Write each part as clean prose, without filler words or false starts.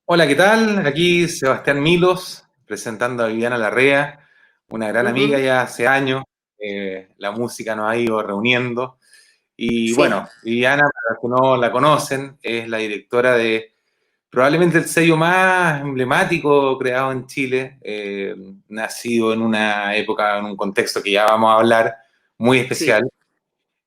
Hola, ¿qué tal? Aquí Sebastián Milos, presentando a Viviana Larrea, una gran amiga Ujú. ya hace años. La música nos ha ido reuniendo. Y Sí, bueno, Viviana, para los que no la conocen, es la directora de probablemente el sello más emblemático creado en Chile, nacido en una época, en un contexto que ya vamos a hablar, muy sí. especial.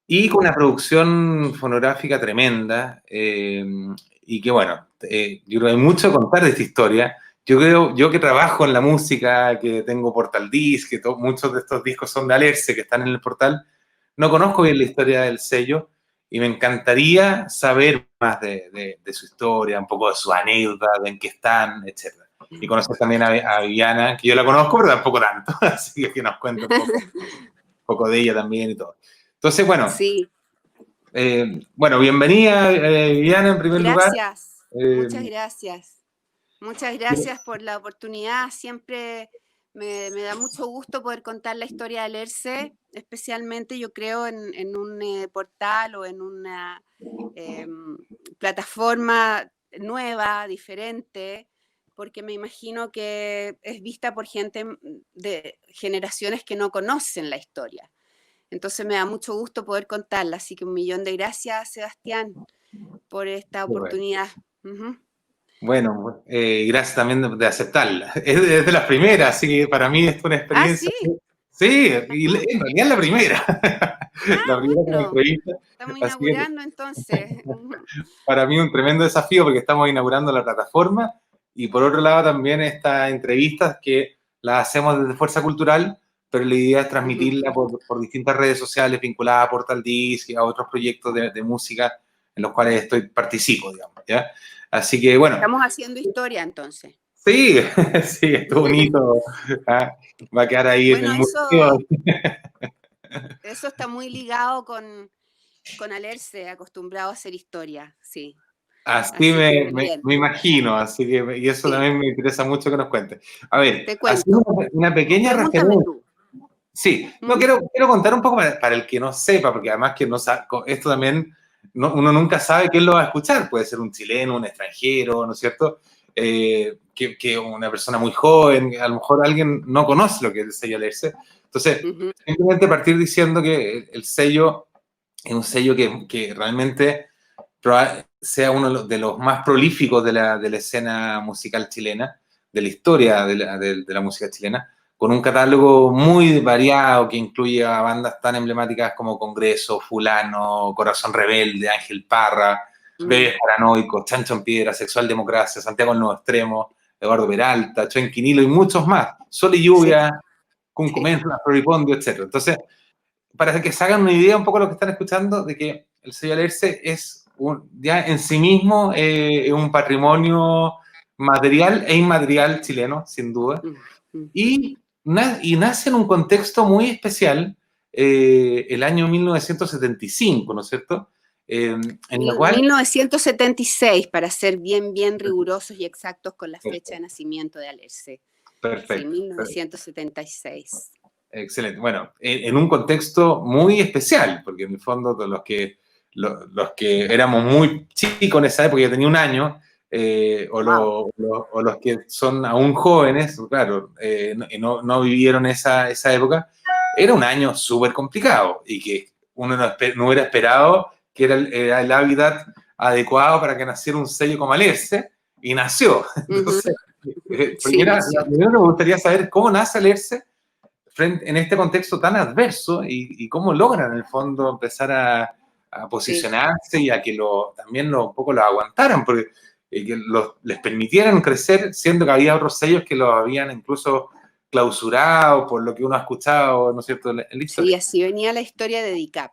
Y con una producción fonográfica tremenda, y que bueno, yo creo que hay mucho que contar de esta historia. Yo creo, yo que trabajo en la música, que tengo Portal Disc, que muchos de estos discos son de Alerce, que están en el portal, no conozco bien la historia del sello y me encantaría saber más de su historia, un poco de sus anécdotas, de en qué están, etc. Y conocer también a Viviana, que yo la conozco, pero tampoco tanto, así que nos cuente un poco de ella también y todo. Entonces, bueno, Sí, bueno, bienvenida, Viviana, en primer lugar. gracias. Eh, Muchas gracias. Muchas gracias por la oportunidad. Siempre me da mucho gusto poder contar la historia de Alerce, especialmente yo creo en un portal o en una plataforma nueva, diferente, porque me imagino que es vista por gente de generaciones que no conocen la historia. Entonces me da mucho gusto poder contarla. Así que un millón de gracias, Sebastián, por esta oportunidad. Ujú. bueno, gracias también de aceptarla. Es de las primeras, así que para mí es una Ah, experiencia. sí. Sí, y en realidad es la primera. La Ah, primera que me bueno. entrevista. Estamos Así que inaugurando entonces. Ujú. para mí un tremendo desafío porque estamos inaugurando la plataforma y por otro lado también estas entrevistas que las hacemos desde Fuerza Cultural, pero la idea es Ujú. transmitirla por distintas redes sociales vinculadas a Portal Disc y a otros proyectos de música en los cuales participo, digamos, ¿ya? Así que bueno, Estamos haciendo historia entonces. sí, sí, es bonito, ¿ah? Va a quedar ahí en el Bueno, museo. eso está muy ligado con Alerce, acostumbrado a hacer historia, sí. Así Así que bien, me imagino, así que, y eso sí. también me interesa mucho que nos cuente. A ver, Te así cuento. una pequeña Pregúntame referencia. tú. Sí, no ¿Mm? quiero contar un poco para el que no sepa, porque además que no sabe, esto también uno nunca sabe quién lo va a escuchar, puede ser un chileno, un extranjero, ¿no es cierto? Que una persona muy joven, a lo mejor alguien no conoce lo que es el sello Alerce. Entonces, Ujú. simplemente partir diciendo que el sello es un sello que realmente sea uno de los más prolíficos de la escena musical chilena, de la historia de la música chilena, con un catálogo muy variado que incluye a bandas tan emblemáticas como Congreso, Fulano, Corazón Rebelde, Ángel Parra, Mm. Bebés Paranoicos, Chancho en Piedra, Sexual Democracia, Santiago el Nuevo Extremo, Eduardo Peralta, Choen Quinilo y muchos más. Sol y Sí, Lluvia, sí. Cuncumentos, Floripondio, etc. Entonces, para que se hagan una idea un poco lo que están escuchando, de que el sello Alerce es ya en sí mismo un patrimonio material e inmaterial chileno, sin duda, Mm, mm. y nace en un contexto muy especial, el año 1975, ¿no es cierto? En la cual, 1976, para ser bien rigurosos y exactos con la fecha de nacimiento de Alerce. Sí, perfecto, 1976. excelente. Bueno, en un contexto muy especial, porque en el fondo los que éramos muy chicos en esa época, yo tenía un año, Wow. o los que son aún jóvenes, claro, no vivieron esa época, era un año súper complicado y que uno no hubiera esperado que era el hábitat adecuado para que naciera un sello como Alerce, y nació. Ujú. Entonces, Sí, nació. primero me gustaría saber cómo nace Alerce en este contexto tan adverso y cómo logran en el fondo empezar a Sí, posicionarse y a que también un poco lo aguantaran, porque que les permitieran crecer, siendo que había otros sellos que los habían incluso clausurado por lo que uno ha escuchado, ¿no es cierto?, en la sí, historia. así venía la historia de DICAP.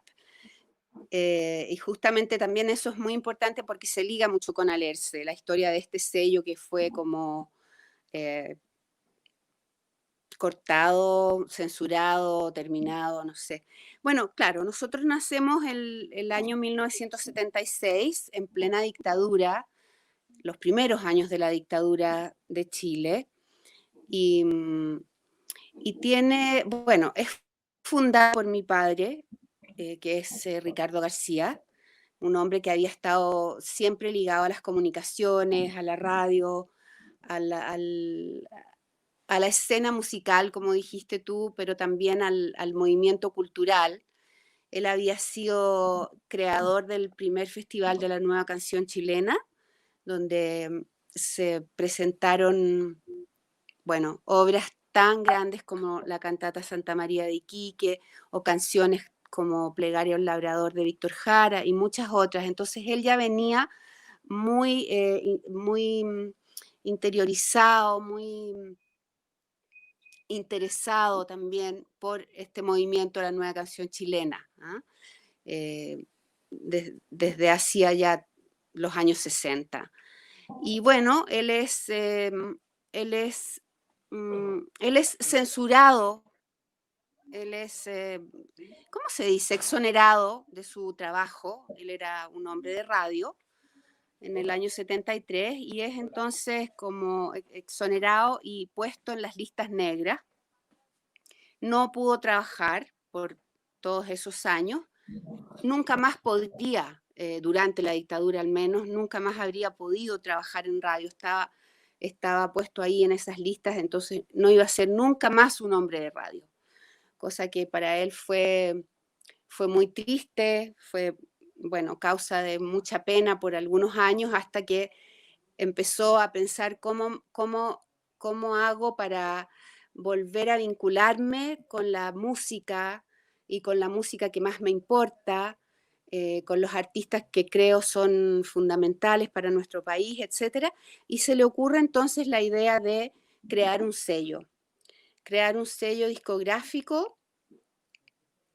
Y justamente también eso es muy importante porque se liga mucho con Alerce, la historia de este sello que fue como eh, cortado, censurado, terminado, no sé. Bueno, claro, nosotros nacemos el año 1976 en plena dictadura, los primeros años de la dictadura de Chile, y, y tiene, bueno, es fundada por mi padre, que es Ricardo García, un hombre que había estado siempre ligado a las comunicaciones, a la radio, a la escena musical, como dijiste tú, pero también al movimiento cultural. Él había sido creador del primer festival de la nueva canción chilena, donde se presentaron, bueno, obras tan grandes como la cantata Santa María de Iquique o canciones como Plegaria a un labrador de Víctor Jara y muchas otras. Entonces él ya venía muy interiorizado, muy interesado también por este movimiento de la nueva canción chilena, ¿ah? Desde hacía ya los años 60. Y bueno, él es, él es censurado, él es, ¿cómo se dice? Exonerado de su trabajo. Él era un hombre de radio en el año 73 y es entonces como exonerado y puesto en las listas negras. No pudo trabajar por todos esos años. Nunca más podría, durante la dictadura al menos, nunca más habría podido trabajar en radio. Estaba puesto ahí en esas listas, entonces no iba a ser nunca más un hombre de radio. Cosa que para él fue muy triste, fue, bueno, causa de mucha pena por algunos años, hasta que empezó a pensar cómo hago para volver a vincularme con la música y con la música que más me importa, con los artistas que creo son fundamentales para nuestro país, etcétera. Y se le ocurre entonces la idea de crear un sello discográfico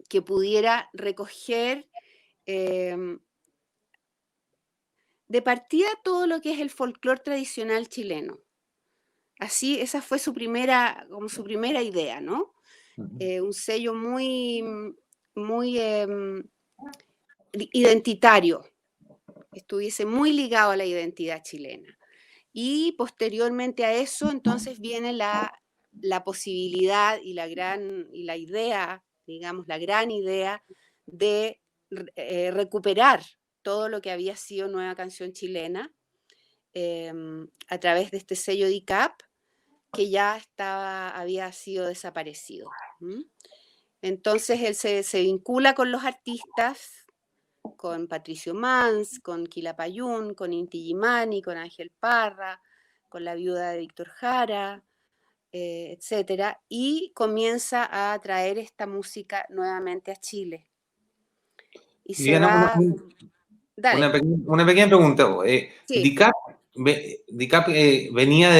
que pudiera recoger eh, de partida todo lo que es el folclore tradicional chileno. Así, esa fue como su primera idea, ¿no? Un sello muy identitario, estuviese muy ligado a la identidad chilena. Y posteriormente a eso, entonces viene la posibilidad y la idea, digamos, la gran idea de recuperar todo lo que había sido Nueva Canción Chilena a través de este sello DICAP que ya había sido desaparecido. Entonces él se vincula con los artistas, con Patricio Mans, con Quilapayún, con Inti Illimani, con Ángel Parra, con la viuda de Víctor Jara, etcétera, y comienza a traer esta música nuevamente a Chile. Y se Viviana, va... Dale, una pequeña pregunta. sí. DICAP venía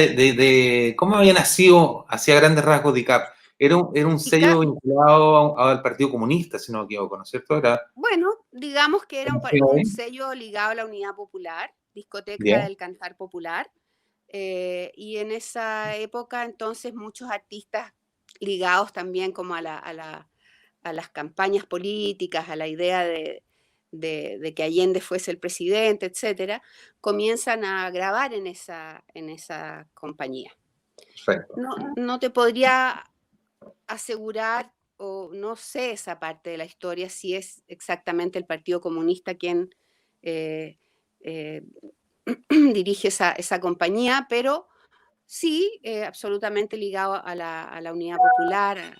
¿cómo había nacido hacia grandes rasgos DICAP? Era un sello DICAP, vinculado al Partido Comunista, si no me equivoco, ¿no es cierto? bueno, digamos que era un sello ligado a la Unidad Popular, discoteca Bien. del Cantar Popular, y en esa época entonces muchos artistas ligados también como a las campañas políticas, a la idea de que Allende fuese el presidente, etcétera, comienzan a grabar en esa compañía. Perfecto. No te podría asegurar, o no sé esa parte de la historia, si es exactamente el Partido Comunista quien eh, eh, dirige esa compañía, pero sí, absolutamente ligado a la Unidad Popular,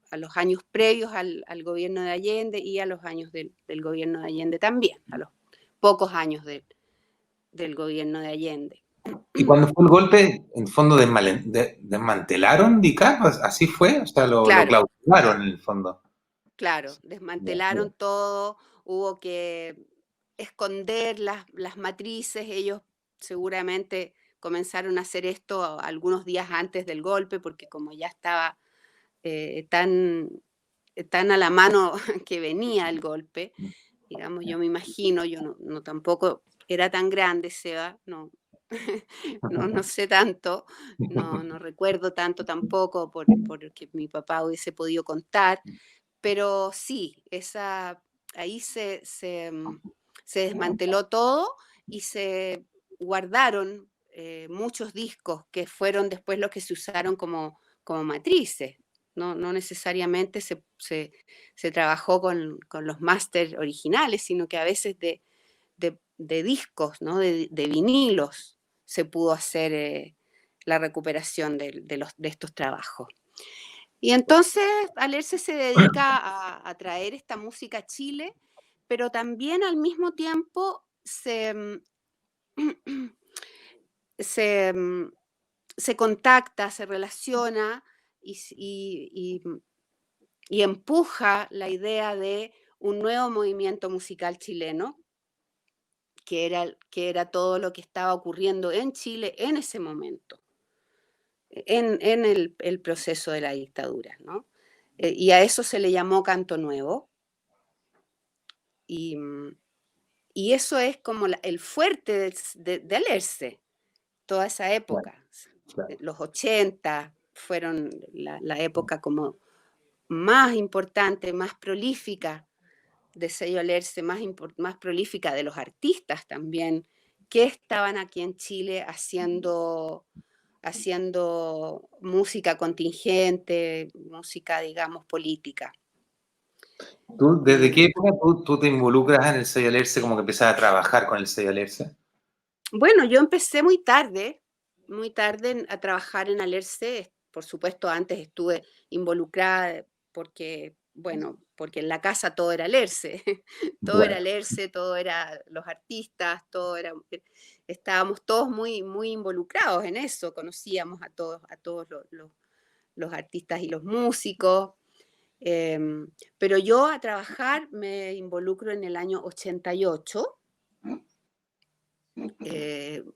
a los años previos al gobierno de Allende y a los años del gobierno de Allende también, a los pocos años del gobierno de Allende. Y cuando fue el golpe, en el fondo desmantelaron DICAP, así fue, o sea, lo Claro, clausuraron en el fondo. claro, Bien, desmantelaron bien. todo, hubo que esconder las matrices, ellos seguramente comenzaron a hacer esto algunos días antes del golpe, porque como ya estaba tan a la mano que venía el golpe, digamos, yo me imagino, yo no tampoco era tan grande, Seba, no, no sé tanto, no recuerdo tanto tampoco porque mi papá hubiese podido contar, pero sí, ahí se desmanteló todo y se guardaron muchos discos que fueron después los que se usaron como matrices. No necesariamente se trabajó con los máster originales, sino que a veces de discos, ¿no? de vinilos se pudo hacer la recuperación de estos trabajos. Y entonces Alerce se dedica a traer esta música a Chile, pero también al mismo tiempo se, se contacta, se relaciona y empuja la idea de un nuevo movimiento musical chileno, que era todo lo que estaba ocurriendo en Chile en ese momento, en el proceso de la dictadura, ¿no? Y a eso se le llamó Canto Nuevo. Y eso es como el fuerte de Alerce, toda esa época. Claro. Los 80 fueron la época como más importante, más prolífica de sello Alerce, más prolífica de los artistas también, que estaban aquí en Chile haciendo música contingente, música, digamos, política. ¿Tú, desde qué época tú te involucras en el sello Alerce, como que empezás a trabajar con el sello Alerce? Bueno, yo empecé muy tarde a trabajar en Alerce. Por supuesto, antes estuve involucrada porque en la casa todo era Alerce, todo era Alerce, todo era los artistas, estábamos todos muy, muy involucrados en eso, conocíamos a todos los artistas y los músicos. Pero yo a trabajar me involucro en el año 88.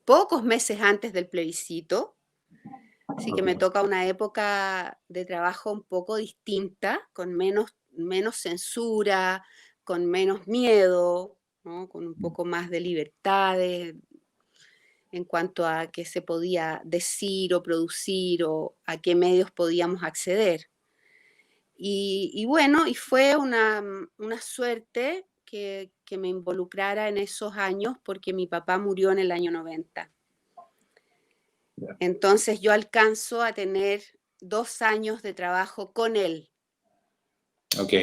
Pocos meses antes del plebiscito, así que me toca una época de trabajo un poco distinta, con menos censura, con menos miedo, ¿no? Con un poco más de libertades en cuanto a qué se podía decir o producir o a qué medios podíamos acceder. Y bueno, y fue una suerte que me involucrara en esos años porque mi papá murió en el año 90. Entonces yo alcanzo a tener 2 años de trabajo con él. Ok.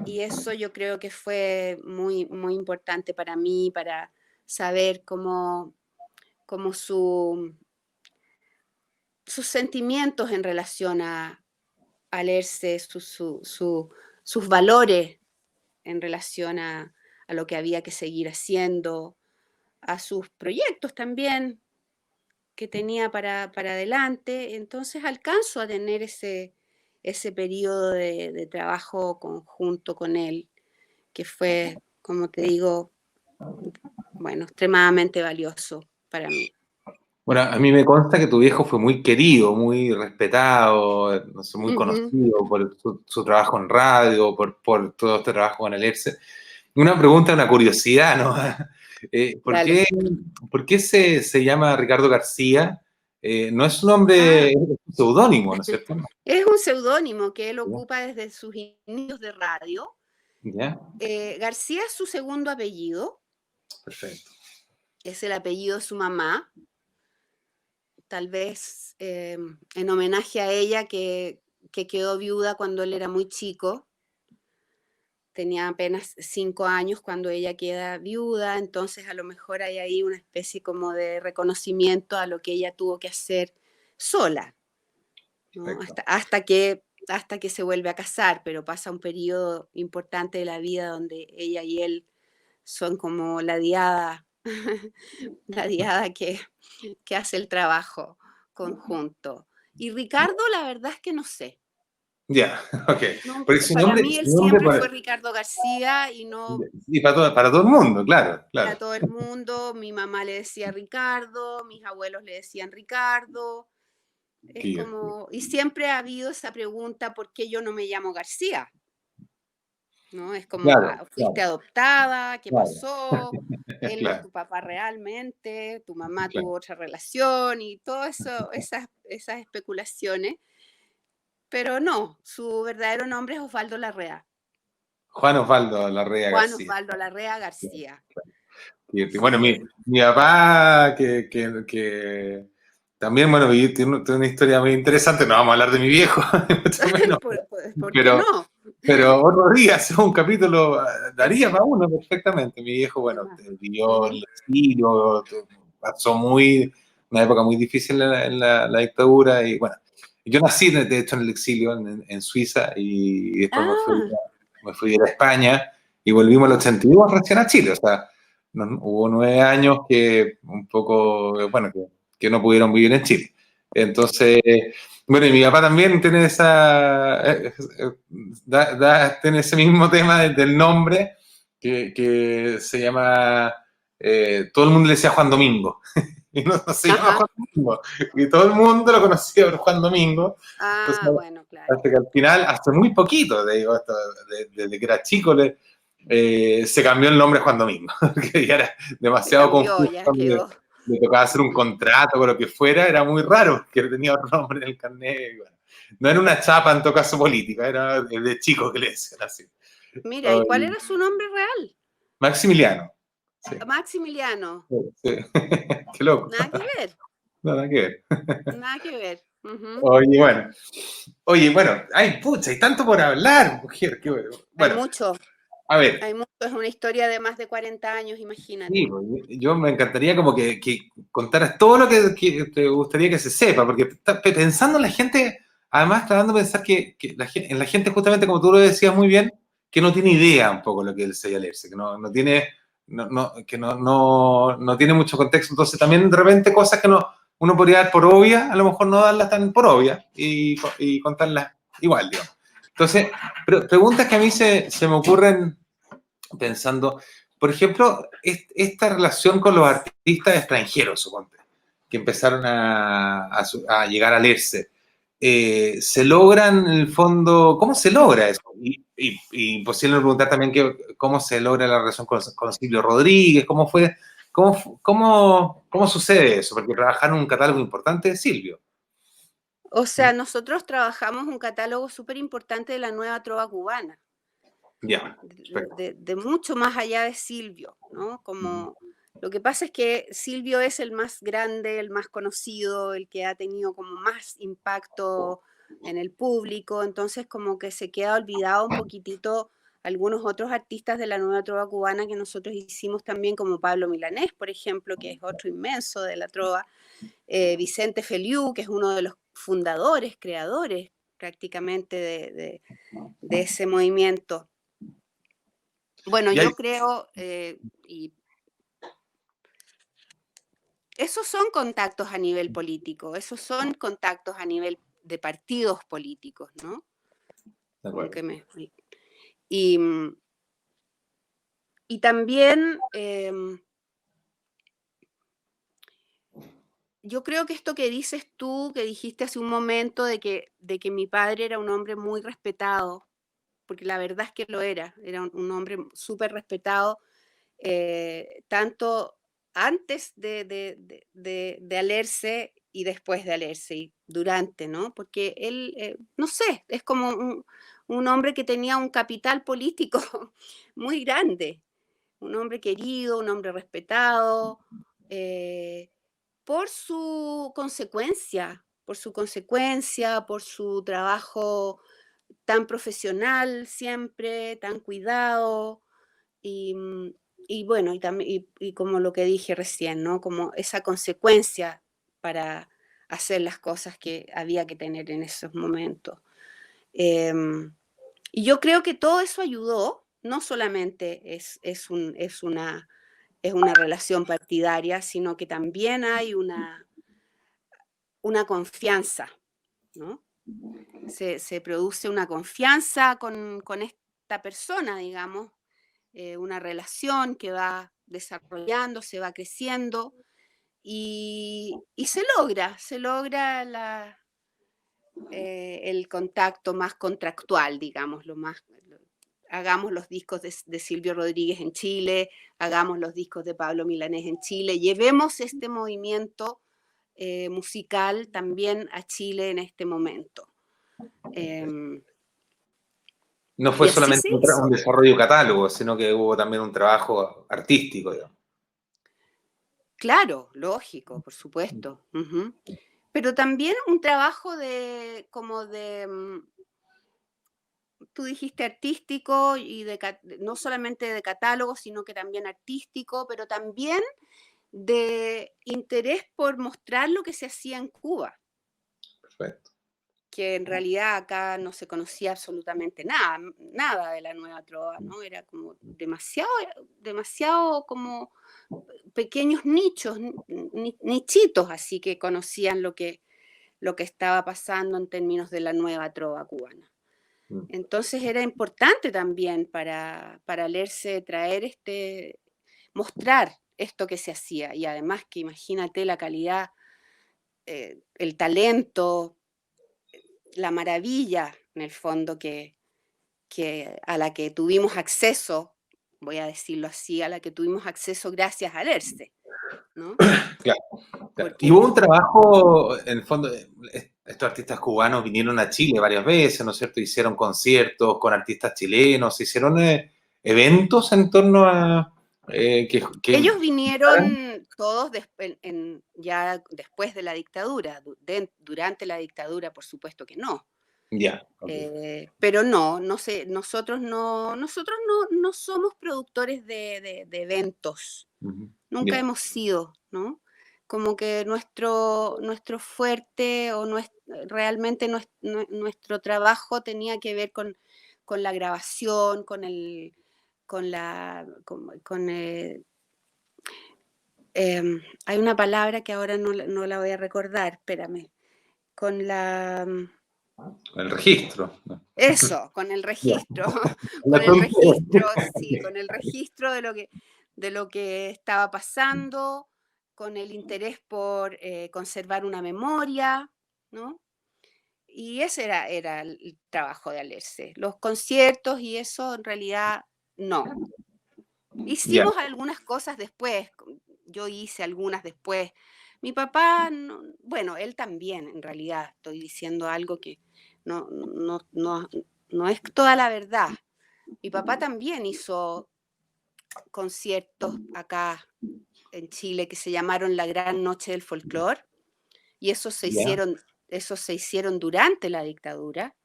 Y eso yo creo que fue muy, muy importante para mí, para saber cómo sus sentimientos en relación a Alerce, sus valores en relación a lo que había que seguir haciendo, a sus proyectos también que tenía para adelante. Entonces alcanzo a tener ese periodo de trabajo conjunto con él, que fue, como te digo, bueno, extremadamente valioso para mí. Bueno, a mí me consta que tu viejo fue muy querido, muy respetado, no sé, muy conocido por su trabajo en radio, por todo este trabajo con el ERCE. Una pregunta, una curiosidad, ¿no? ¿Por qué se llama Ricardo García? No es un nombre, es un seudónimo, ¿no es cierto? Es un seudónimo que él ocupa desde sus inicios de radio. ¿Ya? García es su segundo apellido. Perfecto. Es el apellido de su mamá. Tal vez en homenaje a ella que quedó viuda cuando él era muy chico. Tenía apenas 5 años cuando ella queda viuda, entonces a lo mejor hay ahí una especie como de reconocimiento a lo que ella tuvo que hacer sola, ¿no? hasta que se vuelve a casar, pero pasa un periodo importante de la vida donde ella y él son como la diada, la diada que hace el trabajo conjunto. Y Ricardo, la verdad es que no sé. Ya, ok. No, Porque para mí él siempre fue Ricardo García y no... Y para todo el mundo, claro. Para todo el mundo, mi mamá le decía Ricardo, mis abuelos le decían Ricardo. Es como... Y siempre ha habido esa pregunta, ¿por qué yo no me llamo García? ¿No? Es como, fuiste adoptada, ¿qué pasó? Él no es tu papá realmente, tu mamá tuvo otra relación y todo eso, esas especulaciones. Pero no, su verdadero nombre es Osvaldo Larrea. Juan Osvaldo Larrea Juan García. Osvaldo Larrea García. Bueno, mi papá, que también, bueno, tiene una historia muy interesante, no vamos a hablar de mi viejo, mucho menos, ¿Por qué no? pero otro día, hace un capítulo, daría para uno perfectamente. Mi viejo, bueno, vivió en el exilio, pasó muy una época muy difícil en la dictadura, y bueno, yo nací, de hecho, en el exilio, en Suiza, y después Ah, me fui a ir a España, y volvimos al 82 recién a Chile, o sea, hubo 9 años que un poco, bueno, que no pudieron vivir en Chile. Entonces, bueno, y mi papá también tiene tiene ese mismo tema del nombre, que se llama, todo el mundo le decía Juan Domingo, y no se llama ajá. Juan Domingo, y todo el mundo lo conocía por Juan Domingo. Entonces, Ah, bueno, claro. hasta que al final, hace muy poquito, te digo, desde que era chico, se cambió el nombre a Juan Domingo, porque ya era Se demasiado cambió, confuso. ya quedó. Le tocaba hacer un contrato o lo que fuera, era muy raro, que tenía otro nombre en el carnet. Y bueno, no era una chapa en todo caso política, era de chico que le decían así. Mira, ¿y cuál Ay, era su nombre real? Maximiliano. Sí, Maximiliano. sí, sí. Qué loco. Nada que ver, Nada que ver. nada que ver. Ujú. Oye, bueno. Oye, bueno, ay, pucha, hay tanto por hablar, mujer. Hay Bueno, mucho, a ver, hay mucho. Es una historia de más de 40 años, sí, imagínate. pues, yo me encantaría como que contaras todo lo que te gustaría que se sepa, porque pensando en la gente, además tratando de pensar que en la gente justamente, como tú lo decías muy bien, que no tiene idea un poco lo que es el sellarse, que no tiene, que no tiene mucho contexto, entonces también de repente cosas que uno podría dar por obvia, a lo mejor no darlas tan por obvia y contarlas igual, digamos. Entonces, preguntas que a mí se me ocurren pensando, por ejemplo, esta relación con los artistas extranjeros, suponte, que empezaron a llegar a leerse. ¿Se logran, en el fondo, cómo se logra eso? Y posible preguntar también cómo se logra la relación con Silvio Rodríguez, cómo sucede eso, porque trabajaron en un catálogo importante de Silvio. O sea, nosotros trabajamos un catálogo súper importante de la nueva trova cubana, Ya, perfecto. de mucho más allá de Silvio, ¿no? Como lo que pasa es que Silvio es el más grande, el más conocido, el que ha tenido como más impacto en el público, entonces como que se queda olvidado un poquitito algunos otros artistas de la nueva trova cubana que nosotros hicimos también, como Pablo Milanés, por ejemplo, que es otro inmenso de la trova, Vicente Feliú, que es uno de los fundadores, creadores prácticamente de ese movimiento. Bueno, Ya, yo creo, y esos son contactos a nivel político, esos son contactos a nivel de partidos políticos, ¿no? de Como acuerdo. que y, y también yo creo que esto que dices tú, que dijiste hace un momento de que mi padre era un hombre muy respetado, porque la verdad es que lo era un hombre súper respetado, tanto antes de Alerce y después de Alerce y durante, ¿no? Porque él, no sé, es como un hombre que tenía un capital político muy grande, un hombre querido, un hombre respetado, eh, por su trabajo tan profesional siempre, tan cuidado, y, y bueno, y como lo que dije recién, ¿no? Como esa consecuencia para hacer las cosas que había que tener en esos momentos. Em, y yo creo que todo eso ayudó, no solamente es una relación partidaria, sino que también hay una confianza, ¿no? Se produce una confianza con esta persona, digamos, una relación que va desarrollando, se va creciendo y se logra el contacto más contractual, digamos, hagamos los discos de Silvio Rodríguez en Chile, hagamos los discos de Pablo Milanés en Chile, llevemos este movimiento musical también a Chile en este momento. Eh, No fue y así solamente se un hizo. desarrollo catálogo, sino que hubo también un trabajo artístico, digamos. Claro, lógico, por supuesto. Ujú. Pero también un trabajo de, como de, tú dijiste artístico y no solamente de catálogo, sino que también artístico, pero también de interés por mostrar lo que se hacía en Cuba, Perfecto. que en realidad acá no se conocía absolutamente nada, nada de la nueva trova, ¿no? Era como demasiado, demasiado como pequeños nichos, nichitos así que conocían lo que estaba pasando en términos de la nueva trova cubana. Mm. Entonces era importante también para Lerce traer mostrar esto que se hacía y además que imagínate la calidad, el talento, la maravilla en el fondo a la que tuvimos acceso, voy a decirlo así, a la que tuvimos acceso gracias a Lerce, ¿no? Claro, claro. Y Porque hubo un trabajo, en el fondo, estos artistas cubanos vinieron a Chile varias veces, ¿no es cierto? Hicieron conciertos con artistas chilenos, hicieron eventos en torno a ellos vinieron todos ya después de la dictadura, durante la dictadura por supuesto que no. Ya, okay. Pero no sé, nosotros no somos productores de eventos, nunca Ya. hemos sido, ¿no? Como que nuestro fuerte o realmente nuestro trabajo tenía que ver con la grabación, hay una palabra que ahora no la voy a recordar, espérame, con la... El registro, ¿no? Eso, con el Ya. registro, La tontería. sí, con el registro de lo que estaba pasando, con el interés por conservar una memoria, ¿no? Y ese era el trabajo de Alerce. Los conciertos y eso en realidad no. Ya. Hicimos algunas cosas después, yo hice algunas después. Mi papá, bueno, él también, en realidad, estoy diciendo algo que no, no, no, no es toda la verdad. Mi papá también hizo conciertos acá en Chile que se llamaron La Gran Noche del Folclor y Ya. esos se hicieron durante la dictadura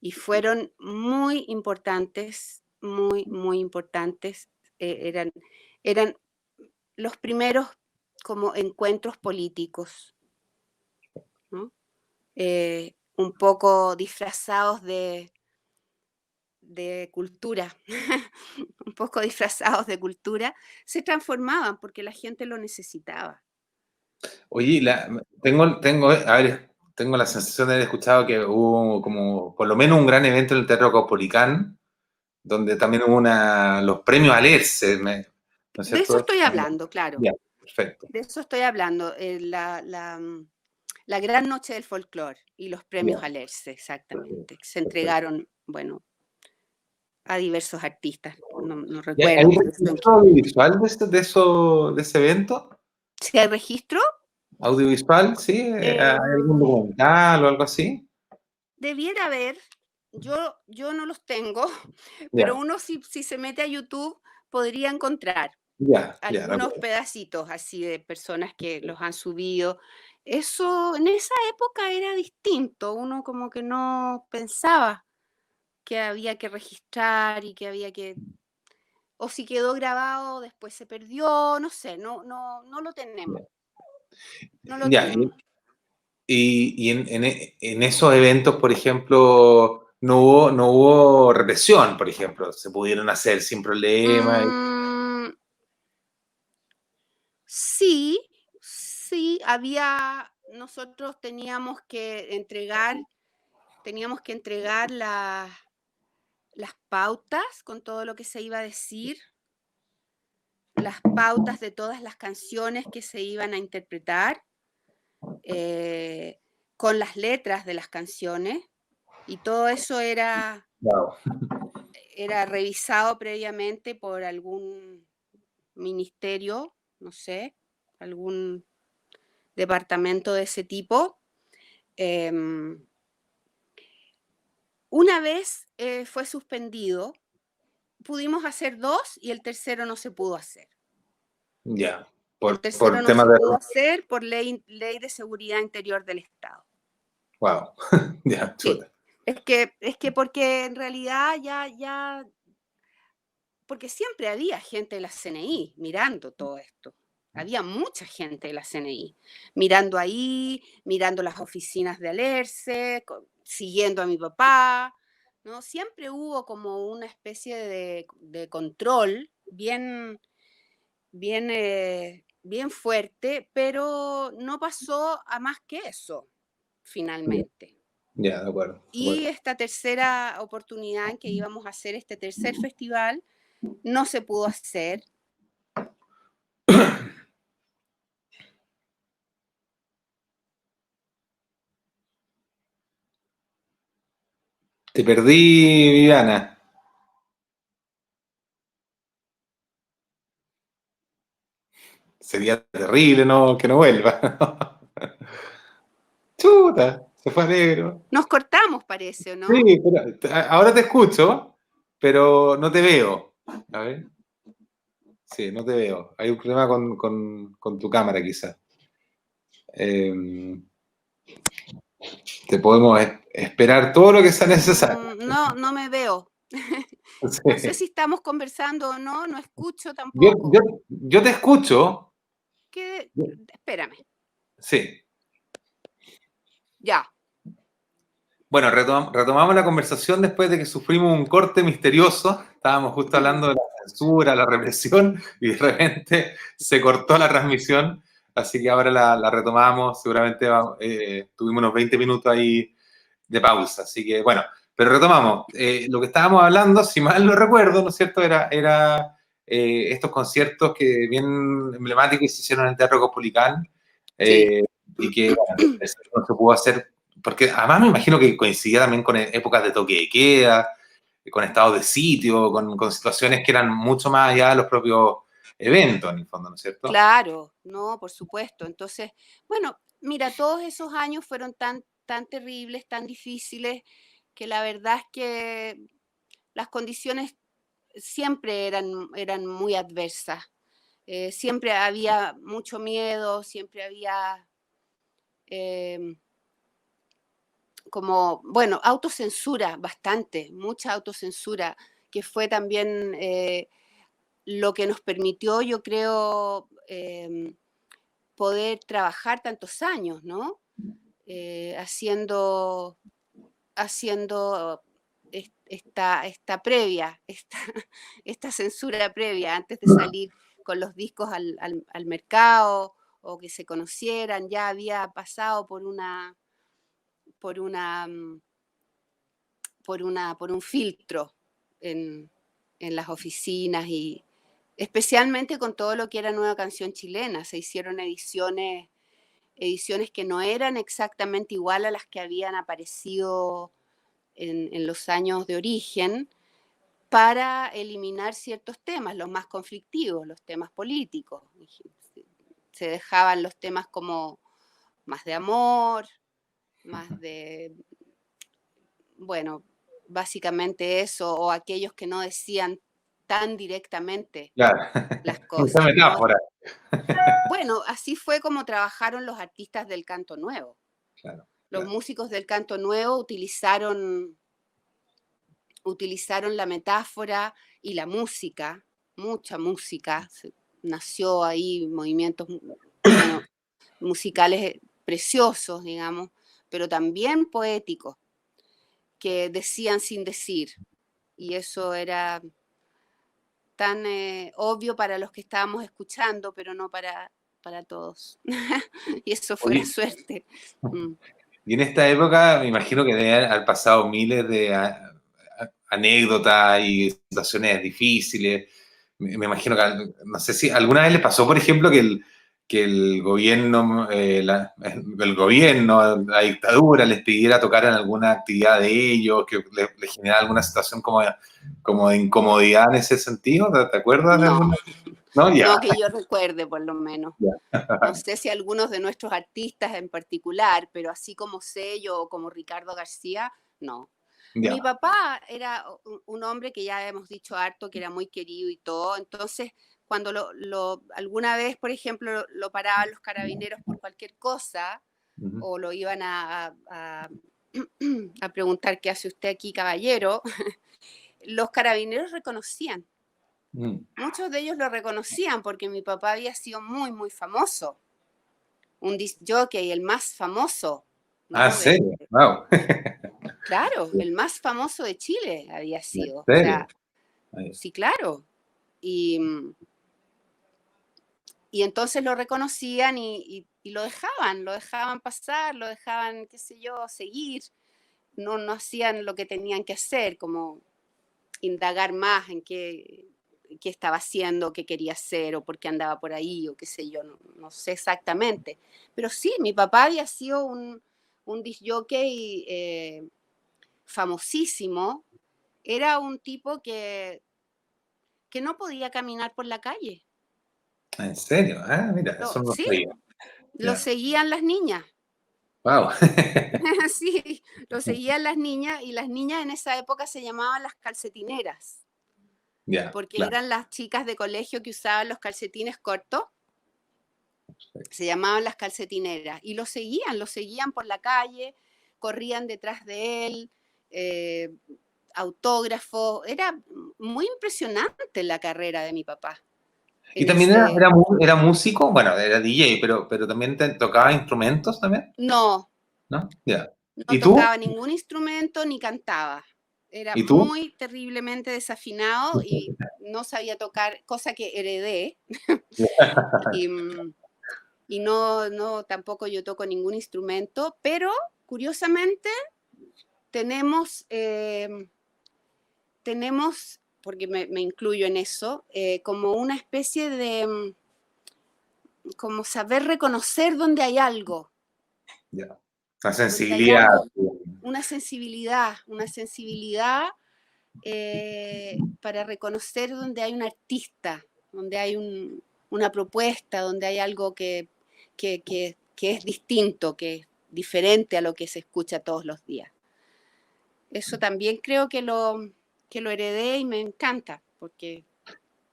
y fueron muy importantes, muy, muy importantes. Eran los primeros como encuentros políticos, ¿no? Un poco disfrazados de cultura, un poco disfrazados de cultura, se transformaban porque la gente lo necesitaba. Oye, tengo la sensación de haber escuchado que hubo como por lo menos un gran evento en el Teatro Caupolicán, donde también hubo los premios Alerce, ¿no es De eso cierto? estoy hablando, claro. Ya, perfecto. De eso estoy hablando. La Gran Noche del Folclor y los premios Ya, Alerce, perfecto, exactamente. Se perfecto. entregaron, bueno, a diversos artistas, no ¿Hay recuerdo, pero registro audiovisual de ese evento? si hay registro, ¿Audiovisual, sí? ¿Hay algún em, documental o algo así? debiera haber, yo no los tengo, pero Ya, uno si se mete a YouTube podría encontrar ya, de algunos acuerdo. pedacitos así de personas que los han subido. Eso en esa época era distinto, uno como que no pensaba que había que registrar y que había que, o si quedó grabado, después se perdió, no sé, no lo tenemos, Ya, no lo ya, tenemos. y en esos eventos, por ejemplo, no hubo represión, por ejemplo, se pudieron hacer sin problema. Mm, sí, sí, nosotros teníamos que entregar las pautas con todo lo que se iba a decir, las pautas de todas las canciones que se iban a interpretar, eh, con las letras de las canciones, y todo eso Wow. era revisado previamente por algún ministerio, no sé, algún departamento de ese tipo. Em, una vez fue suspendido, pudimos hacer dos y el tercero no se pudo hacer. Ya, El por tercero no temas se de... pudo hacer por ley de seguridad interior del Estado. Wow, ya, Sí, chuta. es que porque en realidad porque siempre había gente de la CNI mirando todo esto. había mucha gente de la CNI, mirando ahí, mirando las oficinas de Alerce, siguiendo a mi papá, ¿no? Siempre hubo como una especie de control bien fuerte, pero no pasó a más que eso, finalmente. Ya, de acuerdo, de Y acuerdo. esta tercera oportunidad en que íbamos a hacer este tercer festival, no se pudo hacer. Te perdí, Viviana. Sería terrible, ¿no? Que no vuelva. Chuta, se fue negro. Nos cortamos, parece, ¿o no? Sí, pero ahora te escucho, pero no te veo. A ver. Sí, no te veo. Hay un problema con tu cámara, quizás. Eh, te podemos esperar todo lo que sea necesario. No, no me veo. No sé Sí. si estamos conversando o no, no escucho Yo, tampoco. yo, yo te escucho. Espérame, Sí. ya. Bueno, retomamos la conversación después de que sufrimos un corte misterioso. Estábamos justo hablando de la censura, la represión, y de repente se cortó la transmisión. Así que ahora la retomamos. Seguramente tuvimos unos 20 minutos ahí de pausa. Así que, bueno, pero retomamos. Lo que estábamos hablando, si mal no recuerdo, ¿no es cierto? Era estos conciertos que bien emblemáticos se hicieron en el Teatro Caupolicán, Sí, y que, bueno, eso no se pudo hacer, porque además me imagino que coincidía también con épocas de toque de queda, con estados de sitio, con situaciones que eran mucho más allá de los propios eventos, en el fondo, ¿no es cierto? claro, no, por supuesto. Entonces, bueno, mira, todos esos años fueron tan terribles, tan difíciles, que la verdad es que las condiciones siempre eran muy adversas. Siempre había mucho miedo, siempre había em, como, bueno, autocensura, bastante, mucha autocensura, que fue también lo que nos permitió, yo creo, poder trabajar tantos años, ¿no? Haciendo esta previa, esta censura previa, antes de salir con los discos al mercado o que se conocieran, ya había pasado por una, mm, por un filtro en, en las oficinas y especialmente con todo lo que era Nueva Canción Chilena. Se hicieron ediciones que no eran exactamente igual a las que habían aparecido en los años de origen, para eliminar ciertos temas, los más conflictivos, los temas políticos. Se dejaban los temas como más de amor, más de, bueno, básicamente eso, o aquellos que no decían tan directamente Claro, las esa cosas, ¿no? metáfora. Bueno, así fue como trabajaron los artistas del canto nuevo. Claro, Los claro. músicos del canto nuevo utilizaron la metáfora y la música, mucha música, nació ahí movimientos, bueno, musicales preciosos, digamos, pero también poéticos, que decían sin decir, y eso era tan obvio para los que estábamos escuchando, pero no para todos. Y eso fue la Oye, suerte. Mm. y en esta época me imagino que deben haber pasado miles de anécdotas y situaciones difíciles. Me imagino que, no sé si alguna vez les pasó, por ejemplo, que el gobierno, el gobierno, la dictadura les pidiera tocar en alguna actividad de ellos, que les generara alguna situación como de incomodidad en ese sentido. ¿Te acuerdas de No, alguna? No, ya, no que yo recuerde por lo menos. ya. No sé si algunos de nuestros artistas en particular, pero así como Sello o como Ricardo García, no. Mi Ya. papá era un hombre que ya hemos dicho harto, que era muy querido y todo, entonces cuando alguna vez, por ejemplo, lo paraban los carabineros por cualquier cosa, Ujú. o lo iban a preguntar qué hace usted aquí, caballero, los carabineros reconocían. Mm. Muchos de ellos lo reconocían porque mi papá había sido muy, muy famoso. Un disc jockey, el más famoso, Ah, ¿no? ¿serio? Wow. Claro, el más famoso de Chile había ¿En sido. O serio? sea, Ay, sí, claro. Y, y entonces lo reconocían y lo dejaban pasar, lo dejaban, qué sé yo, seguir. No, no hacían lo que tenían que hacer, como indagar más en qué estaba haciendo, qué quería hacer o por qué andaba por ahí o qué sé yo, no, no sé exactamente. Pero sí, mi papá había sido un disc jockey famosísimo. Era un tipo que no podía caminar por la calle. ¿en serio? Ah, mira, eso no lo Sí, sabía. lo Ya. seguían las niñas. Wow. Sí, lo seguían las niñas y las niñas en esa época se llamaban las calcetineras, Ya, porque claro. eran las chicas de colegio que usaban los calcetines cortos, se llamaban las calcetineras y lo seguían por la calle, corrían detrás de él, eh, autógrafos, era muy impresionante la carrera de mi papá. Y En también ese, era músico, bueno, era DJ, pero también tocaba instrumentos también, no, ¿no? Ya. no ¿Y tú? tocaba ningún instrumento ni cantaba. Era ¿Y tú? muy terriblemente desafinado y no sabía tocar, cosa que heredé. Y, y no, no, tampoco yo toco ningún instrumento, pero curiosamente tenemos, tenemos porque me incluyo en eso, como una especie de, como saber reconocer dónde hay algo, Ya. La donde hay sensibilidad. algo, Sí. una sensibilidad para reconocer donde hay un artista, donde hay una propuesta, donde hay algo que es distinto, que es diferente a lo que se escucha todos los días. Eso también creo que lo heredé y me encanta, porque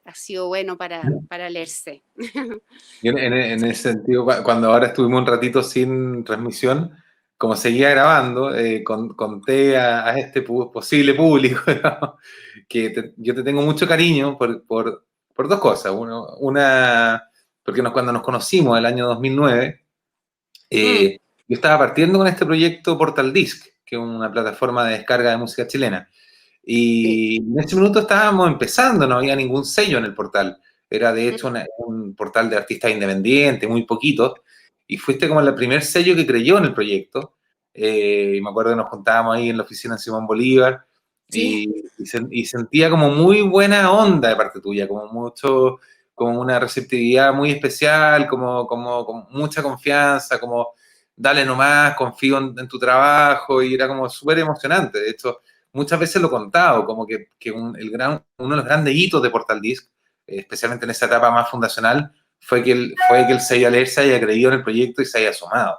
ha sido bueno para leerse. Yo en ese sentido, cuando ahora estuvimos un ratito sin transmisión, como seguía grabando, conté a este posible público, ¿no? Que yo te tengo mucho cariño por dos cosas. Una, porque cuando nos conocimos el año 2009, Mm, yo estaba partiendo con este proyecto Portal Disc, que es una plataforma de descarga de música chilena. sí. Y en ese minuto estábamos empezando, no había ningún sello en el portal. Era de hecho un portal de artistas independientes, muy poquitos. Y fuiste como el primer sello que creyó en el proyecto. Y me acuerdo que nos juntábamos ahí en la oficina de Simón Bolívar Sí, y sentía como muy buena onda de parte tuya, como mucho, como una receptividad muy especial, como con mucha confianza, como dale nomás, confío en tu trabajo y era como súper emocionante. De hecho, muchas veces lo he contado, como que uno de los grandes hitos de Portal Disc, especialmente en esa etapa más fundacional, fue que el sello Alerce haya creído en el proyecto y se haya sumado.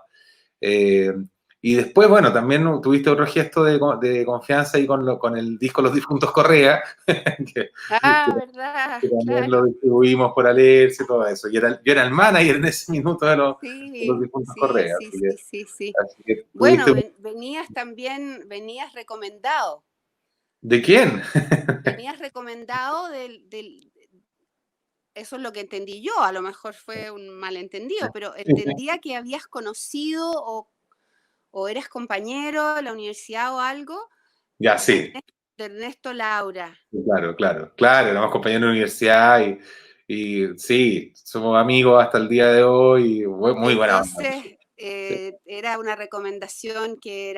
Eh, y después, bueno, también tuviste otro gesto de confianza ahí con el disco Los Difuntos Correa, que ah, verdad, también lo claro. distribuimos por Alerce y todo eso. Yo era el manager en ese minuto de los Sí, Difuntos sí, Correa, sí, sí, sí, sí. así que Bueno, tuviste... venías también, venías recomendado. ¿De quién? Venías recomendado eso es lo que entendí yo, a lo mejor fue un malentendido, pero entendía que habías conocido o eras compañero de la universidad o algo Ya, de sí. De Ernesto Laura. Claro, claro, claro, éramos compañeros de universidad y sí, somos amigos hasta el día de hoy, y muy buena onda. Entonces, Sí. era una recomendación que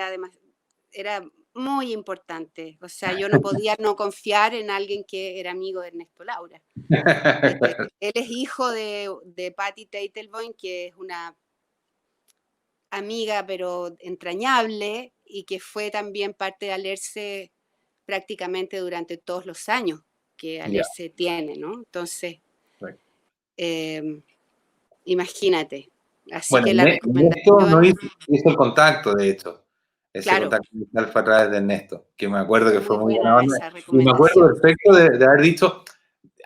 era muy importante. O sea, yo no podía no confiar en alguien que era amigo de Ernesto Laura. Él es hijo de Patty Teitelboim, que es una amiga pero entrañable y que fue también parte de Alerce prácticamente durante todos los años que Ya, Alerce tiene, ¿no? Entonces, right. eh, imagínate. Así Bueno, que la Ernesto no recomendación, hizo el contacto, de hecho. Ese claro, contacto inicial fue a través de Ernesto, que me acuerdo que muy fue muy buena buena onda. esa Y me acuerdo recomendación. perfecto de haber dicho,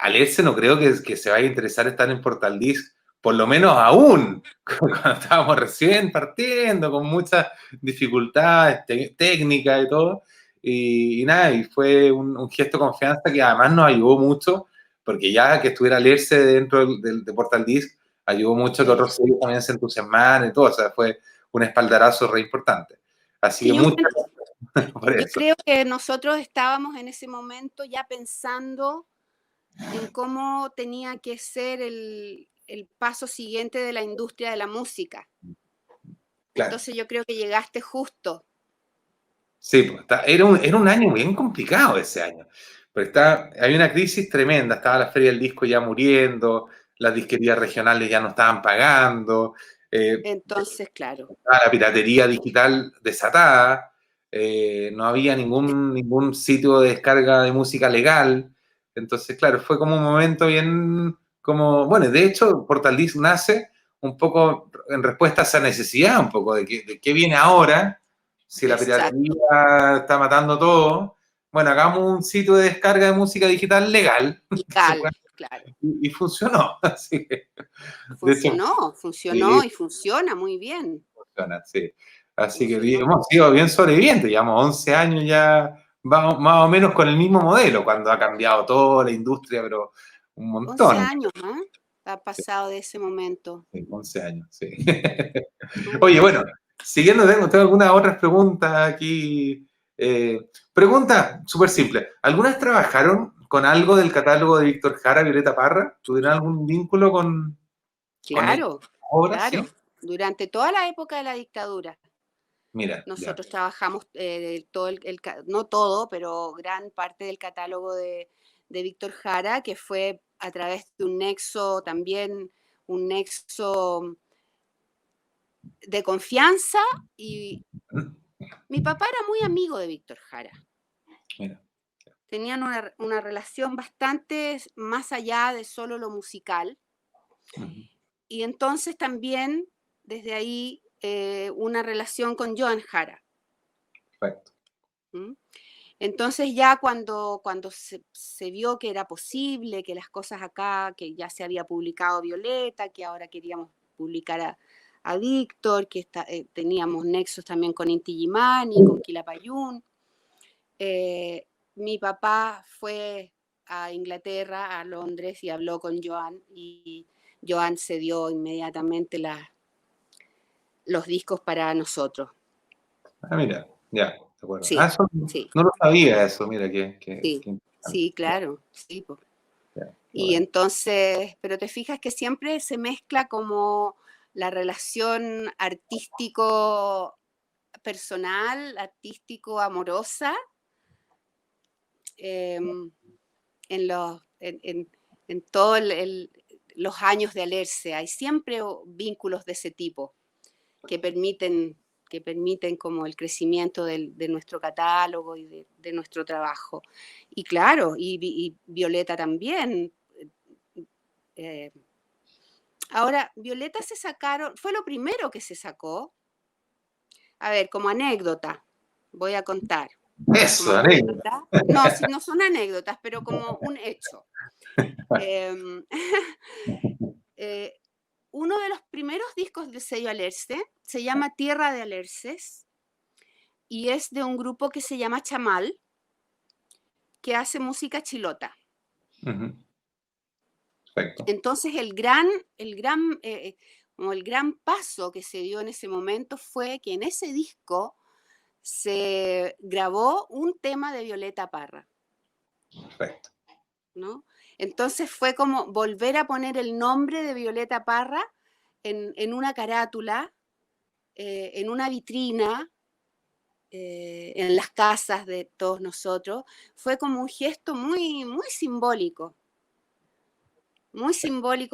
Alexe no creo que se vaya a interesar estar en Portal Disc, por lo menos aún, cuando estábamos recién partiendo, con muchas dificultades técnicas y todo. Y nada, y fue un gesto de confianza que además nos ayudó mucho porque ya que estuviera leerse dentro de Portal Disc, ayudó mucho que otros sellos también se entusiasmaran y todo, o sea, fue un espaldarazo re importante. Así Que que yo, muchas gracias por yo eso. creo que nosotros estábamos en ese momento ya pensando en cómo tenía que ser el paso siguiente de la industria de la música. Claro. Entonces yo creo que llegaste justo. Sí, pues, era un año bien complicado ese año. Porque hay una crisis tremenda, estaba la Feria del Disco ya muriendo, las disquerías regionales ya no estaban pagando, Entonces, claro. estaba la piratería digital desatada, no había ningún sitio de descarga de música legal. Entonces, claro, fue como un momento bien como, bueno, de hecho, Portal Disc nace un poco en respuesta a esa necesidad, un poco de qué viene ahora, si la Exacto. piratería está matando todo. Bueno, hagamos un sitio de descarga de música digital legal, que se Legal, pueda, claro. y funcionó. Así que, de hecho, Funcionó y funciona muy bien. funciona, sí. Así que Funcionó. hemos sido bien sobrevivientes, llevamos 11 años ya, más o menos con el mismo modelo, cuando ha cambiado toda la industria, pero un 11 montón. años, ¿ah? Ha pasado de ese momento. Sí, 11 años, sí. Oye, Súper. bueno, siguiendo, tengo algunas otras preguntas aquí. Pregunta súper simple. ¿Alguna vez trabajaron con algo del catálogo de Víctor Jara, Violeta Parra? ¿Tuvieron algún vínculo con esta Claro, obra? claro. Sí. Durante toda la época de la dictadura, Mira, ya. nosotros trabajamos todo no todo, pero gran parte del catálogo de Víctor Jara, que fue a través de un nexo también, un nexo de confianza. Y mi papá era muy amigo de Víctor Jara. Mira. Tenían una relación bastante más allá de solo lo musical. Ujú. Y entonces también, desde ahí, una relación con Joan Jara. Perfecto. ¿Mm? Entonces ya cuando se vio que era posible, que las cosas acá, que ya se había publicado Violeta, que ahora queríamos publicar a Víctor, que teníamos nexos también con Inti Illimani, con Quilapayún. Mi papá fue a Inglaterra, a Londres, y habló con Joan, y Joan cedió inmediatamente los discos para nosotros. Ah, mira, ya, de acuerdo. Ah, Sí, eso sí, no lo sabía eso, mira, sí, qué interesante. sí, claro, sí, po. Ya, qué Y bueno. entonces, pero te fijas que siempre se mezcla como la relación artístico personal, artístico amorosa, en todos los años de Alerce. Hay siempre vínculos de ese tipo que permiten como el crecimiento de nuestro catálogo y de nuestro trabajo. Y claro, y Violeta también. Eh, Ahora, Violeta fue lo primero que se sacó. A ver, como anécdota, voy a contar. Como Eso, alegre. anécdota. No, no son anécdotas, pero como un hecho. Eh, eh, Uno de los primeros discos del sello Alerce se llama Tierra de Alerces y es de un grupo que se llama Chamal, que hace música chilota. Ujú. Perfecto. Entonces como el gran paso que se dio en ese momento fue que en ese disco se grabó un tema de Violeta Parra, Perfecto. ¿no? Entonces fue como volver a poner el nombre de Violeta Parra en una carátula, en una vitrina, en las casas de todos nosotros. Fue como un gesto muy, muy simbólico,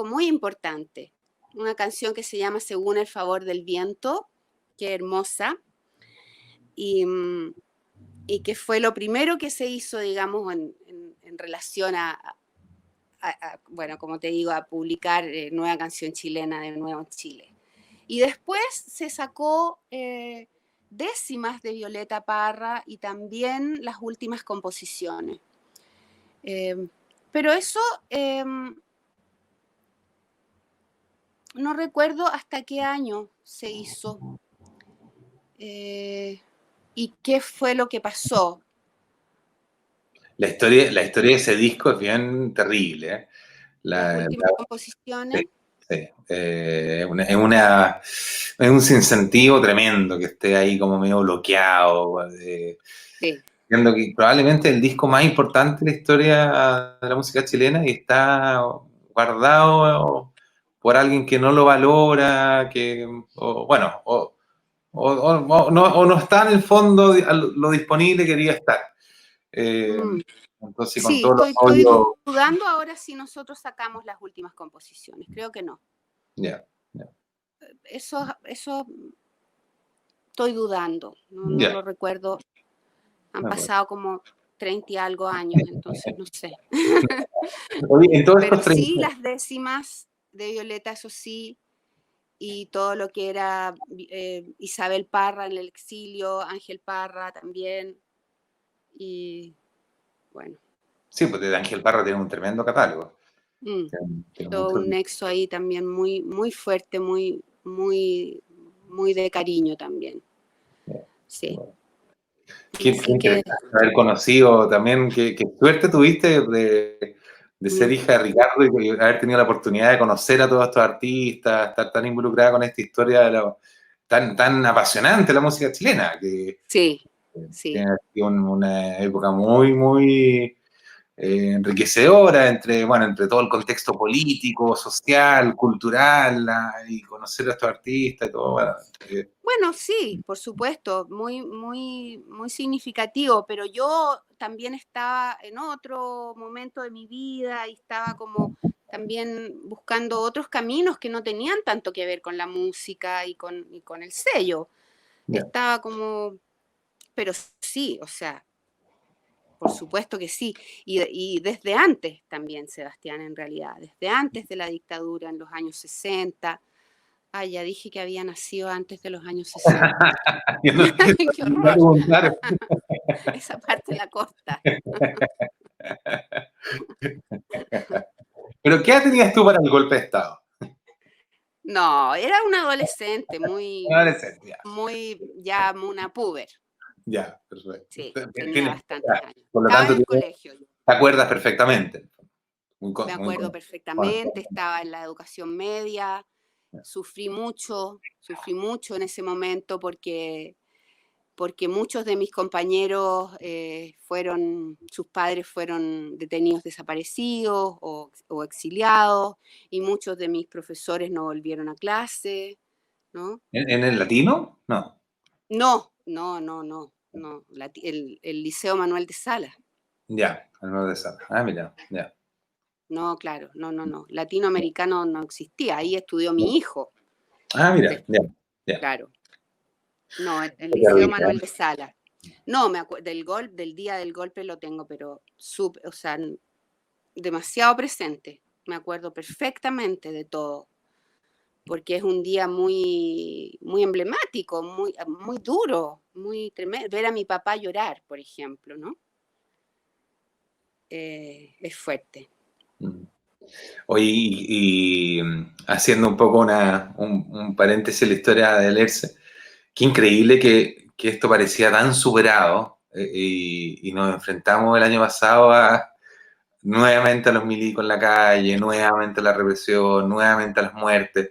muy importante. Una canción que se llama Según el favor del viento, que hermosa, y, y que fue lo primero que se hizo, digamos, en relación bueno, como te digo, a publicar nueva canción chilena de nuevo en Chile. Y después se sacó décimas de Violeta Parra y también las últimas composiciones. Pero eso no recuerdo hasta qué año se hizo y qué fue lo que pasó. la historia de ese disco es bien terrible, ¿eh? Las La, últimas sí, composiciones. sí. Es un sinsentido tremendo que esté ahí como medio bloqueado. Sí. Siendo que probablemente el disco más importante de la historia de la música chilena y está guardado por alguien que no lo valora, bueno, o no está en el fondo a lo disponible que quería estar. Eh, Mm. entonces, con Sí, todo estoy lo dudando ahora si nosotros sacamos las últimas composiciones. Creo que no. ya, ya, Eso estoy dudando. No ya, lo recuerdo. Han me acuerdo. pasado como 30 y algo años, entonces no sé. Oye, en todos Pero estos sí, 30, las décimas de Violeta, eso sí, y todo lo que era Isabel Parra en el exilio, Ángel Parra también, y bueno, sí, pues de Ángel Parra tiene un tremendo catálogo. mm, Tiene todo mucho. un nexo ahí también muy, muy fuerte, muy de cariño también, sí. Qué Así que interesante haber conocido también, qué suerte tuviste de ser mm, hija de Ricardo y haber tenido la oportunidad de conocer a todos estos artistas, estar tan involucrada con esta historia tan apasionante de la música chilena, que sí, tiene sí. sido una época muy enriquecedora entre todo el contexto político, social, cultural, y conocer a estos artistas y todo. Bueno, Bueno, sí, por supuesto, muy significativo, pero yo también estaba en otro momento de mi vida y estaba como también buscando otros caminos que no tenían tanto que ver con la música y con el sello. ya. Estaba como, pero sí, o sea, por supuesto que sí. Y desde antes también, Sebastián, en realidad, desde antes de la dictadura, en los años 60. Ah, ya dije que había nacido antes de los años 60. Yo no, Qué no horror. preguntar. Esa parte la corta. Pero ¿qué edad tenías tú para el golpe de Estado? No, era una adolescente Un adolescente, ya. ya una puber. Ya, perfecto. Sí, tenía bastantes años. Por lo Estaba tanto, en te el colegio yo. acuerdas perfectamente. Me acuerdo perfectamente, Consciente. estaba en la educación media, sufrí mucho en ese momento porque muchos de mis compañeros sus padres fueron detenidos desaparecidos o exiliados, y muchos de mis profesores no volvieron a clase, ¿no? ¿En el latino? No. No, el Liceo Manuel de Salas. Ya, al no de esa. Ah, mira, ya. No, claro, no. Latinoamericano no existía, ahí estudió mi hijo Ah, mira, ya, después, ya. claro. No, el Qué Liceo terrible, Manuel ¿eh? de Salas. No, del día del golpe lo tengo, pero o sea, demasiado presente. Me acuerdo perfectamente de todo, porque es un día muy emblemático, muy duro, muy tremendo. Ver a mi papá llorar, por ejemplo, ¿no? Es fuerte. Mm. Oye, haciendo un poco un paréntesis en la historia de Lerce, qué increíble que esto parecía tan superado y nos enfrentamos el año pasado nuevamente a los milicos en la calle, nuevamente a la represión, nuevamente a las muertes.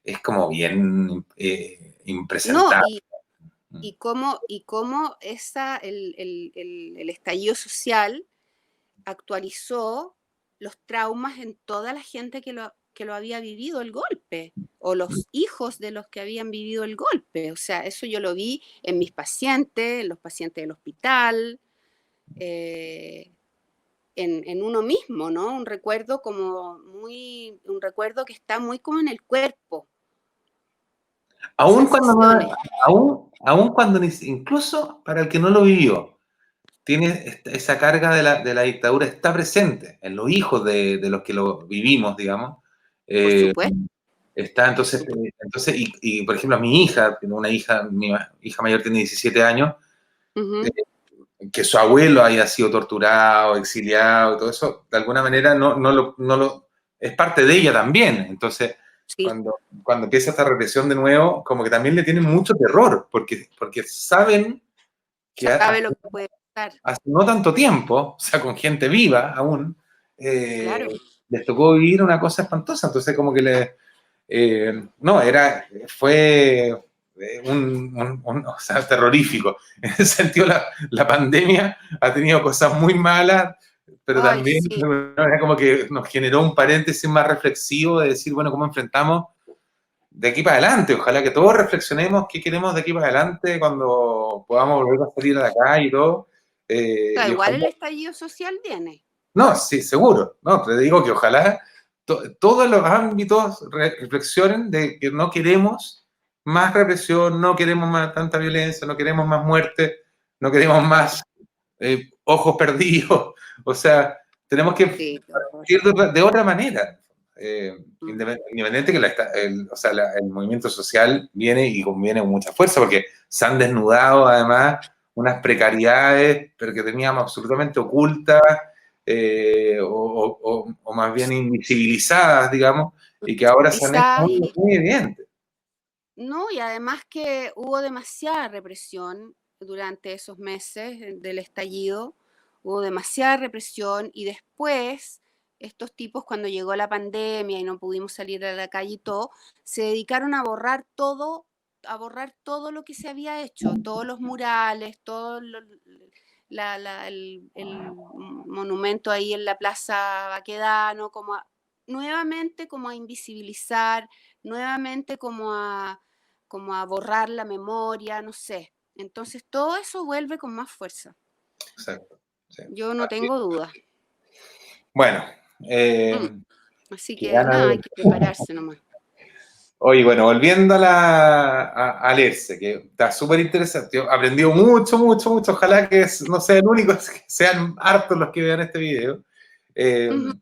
Es como bien No, impresentable. y cómo el estallido social actualizó los traumas en toda la gente que lo había vivido el golpe, o los hijos de los que habían vivido el golpe. O sea, eso yo lo vi en mis pacientes, en los pacientes del hospital, eh, en uno mismo, ¿no? Un recuerdo que está muy como en el cuerpo, Aún cuando, sensaciones. aún cuando incluso para el que no lo vivió, tiene esa carga de la dictadura, está presente en los hijos de los que lo vivimos, digamos. Por Eh, supuesto, Está por entonces, supuesto. por ejemplo, a mi hija, mi hija mayor tiene 17 años, Ujú. que su abuelo haya sido torturado, exiliado, y todo eso, de alguna manera es parte de ella también. Entonces, Sí, cuando empieza esta represión de nuevo, como que también le tienen mucho terror, porque saben que sabe lo que puede. hace no tanto tiempo, o sea, con gente viva aún, Claro. les tocó vivir una cosa espantosa. Entonces, como que no, fue o sea, terrorífico. En ese sentido, la pandemia ha tenido cosas muy malas, pero Ay, también sí. era como que nos generó un paréntesis más reflexivo de decir, bueno, ¿cómo enfrentamos de aquí para adelante? Ojalá que todos reflexionemos qué queremos de aquí para adelante cuando podamos volver a salir a la calle y todo. Claro, Y igual ojalá, el estallido social viene. no, sí, seguro, no, te digo que ojalá todos los ámbitos reflexionen de que no queremos más represión, no queremos más tanta violencia, no queremos más muerte, no queremos más ojos perdidos. O sea, tenemos que Sí, qué horror. ir de otra manera. Mm. Independiente que o sea, el movimiento social viene y conviene con mucha fuerza, porque se han desnudado además unas precariedades, pero que teníamos absolutamente ocultas, o más bien invisibilizadas, digamos, y que ahora se han hecho Quizá, muy, muy evidentes. no, y además que hubo demasiada represión durante esos meses del estallido, hubo demasiada represión y después estos tipos cuando llegó la pandemia y no pudimos salir a la calle y todo, se dedicaron a borrar todo lo que se había hecho, todos los murales, el monumento ahí en la Plaza Baquedano, nuevamente como a invisibilizar, nuevamente como a borrar la memoria, no sé. Entonces todo eso vuelve con más fuerza. Exacto. Sí. Yo no tengo dudas. Bueno, Mm. Así que que gana nada, de... hay que prepararse nomás. Oye, bueno, volviendo a leerse, que está súper interesante. Yo he aprendido mucho, mucho, mucho. Ojalá que no sea el único, que sean hartos los que vean este video. Eh, Ujú.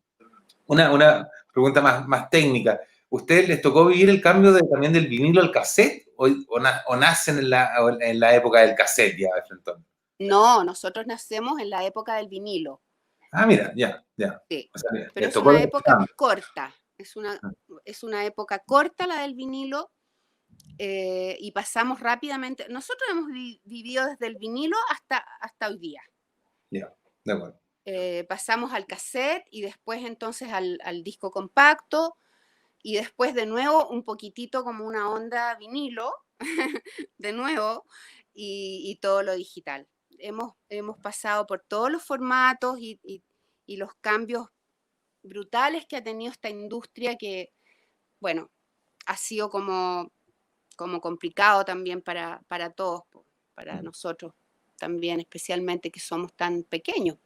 una pregunta más técnica. ¿Ustedes les tocó vivir el cambio también del vinilo al cassette? ¿O nacen en la época del cassette ya de Frentón? No, nosotros nacemos en la época del vinilo, Ah, mira, ya, ya. sí, O sea, pero les es tocó una el época cambio. corta, es una época corta la del vinilo y pasamos rápidamente. Nosotros hemos vivido desde el vinilo hasta hoy día. Ya, de acuerdo. Pasamos al cassette y después entonces al disco compacto y después de nuevo un poquitito como una onda vinilo, de nuevo, y todo lo digital. Hemos pasado por todos los formatos y los cambios brutales que ha tenido esta industria que, bueno, ha sido como complicado también para todos, para nosotros también, especialmente que somos tan pequeños.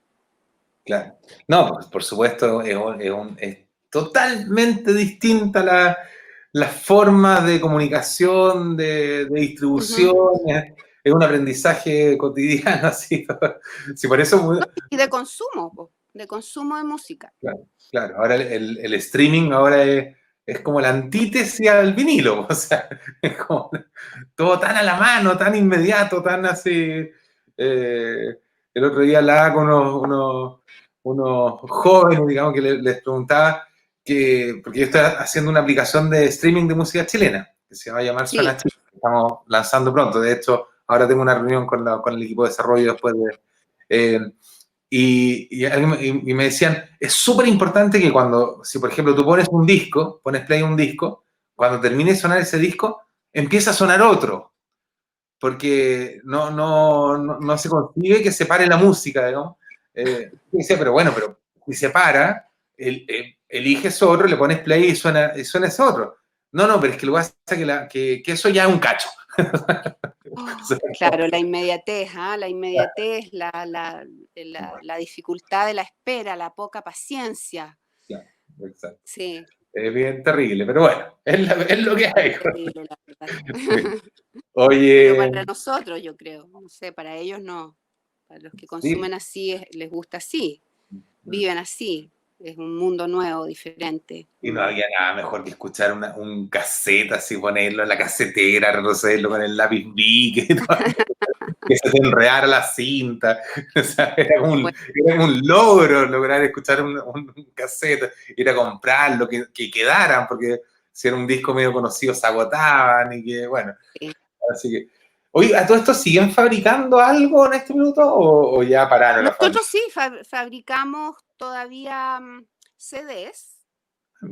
Claro. No, por supuesto, es totalmente distinta la forma de comunicación, de distribución, Ujú. es un aprendizaje cotidiano, así. Sí, por eso, ¿No? Y de consumo de música. claro, claro, ahora el streaming ahora es como la antítesis al vinilo, o sea, es como todo tan a la mano, tan inmediato, tan así. El otro día hablaba con unos jóvenes, digamos, que les preguntaba porque yo estoy haciendo una aplicación de streaming de música chilena, que se va a llamar Suena Sí, Chile, que estamos lanzando pronto. De hecho, ahora tengo una reunión con el equipo de desarrollo después de... eh, y me decían, es súper importante que si por ejemplo tú pones play a un disco, cuando termine de sonar ese disco, empieza a sonar otro, porque no se consigue que se pare la música, digamos. Decía, pero bueno, pero si se para, eliges otro, le pones play y suena ese otro. No, pero es que lo que pasa es que eso ya es un cacho. claro, la inmediatez, ¿ah? La inmediatez, la dificultad de la espera, la poca paciencia. Claro, exacto. Sí, Es bien terrible, pero bueno, es lo que hay. terrible, la verdad. Pero Oye, para nosotros, yo creo, no sé, para ellos no. Para los que sí. consumen así, les gusta así, viven así. Es un mundo nuevo, diferente. Y no había nada mejor que escuchar un cassette, así ponerlo en la casetera, retrocederlo con el lápiz Bic, que se te enredara la cinta. O sea, Bueno, era como un logro lograr escuchar un cassette, ir a comprarlo, que quedaran, porque si era un disco medio conocido se agotaban y que, bueno, sí. así que... Oye, ¿a todo esto siguen fabricando algo en este minuto o ya pararon la fábrica? Nosotros sí fabricamos todavía CDs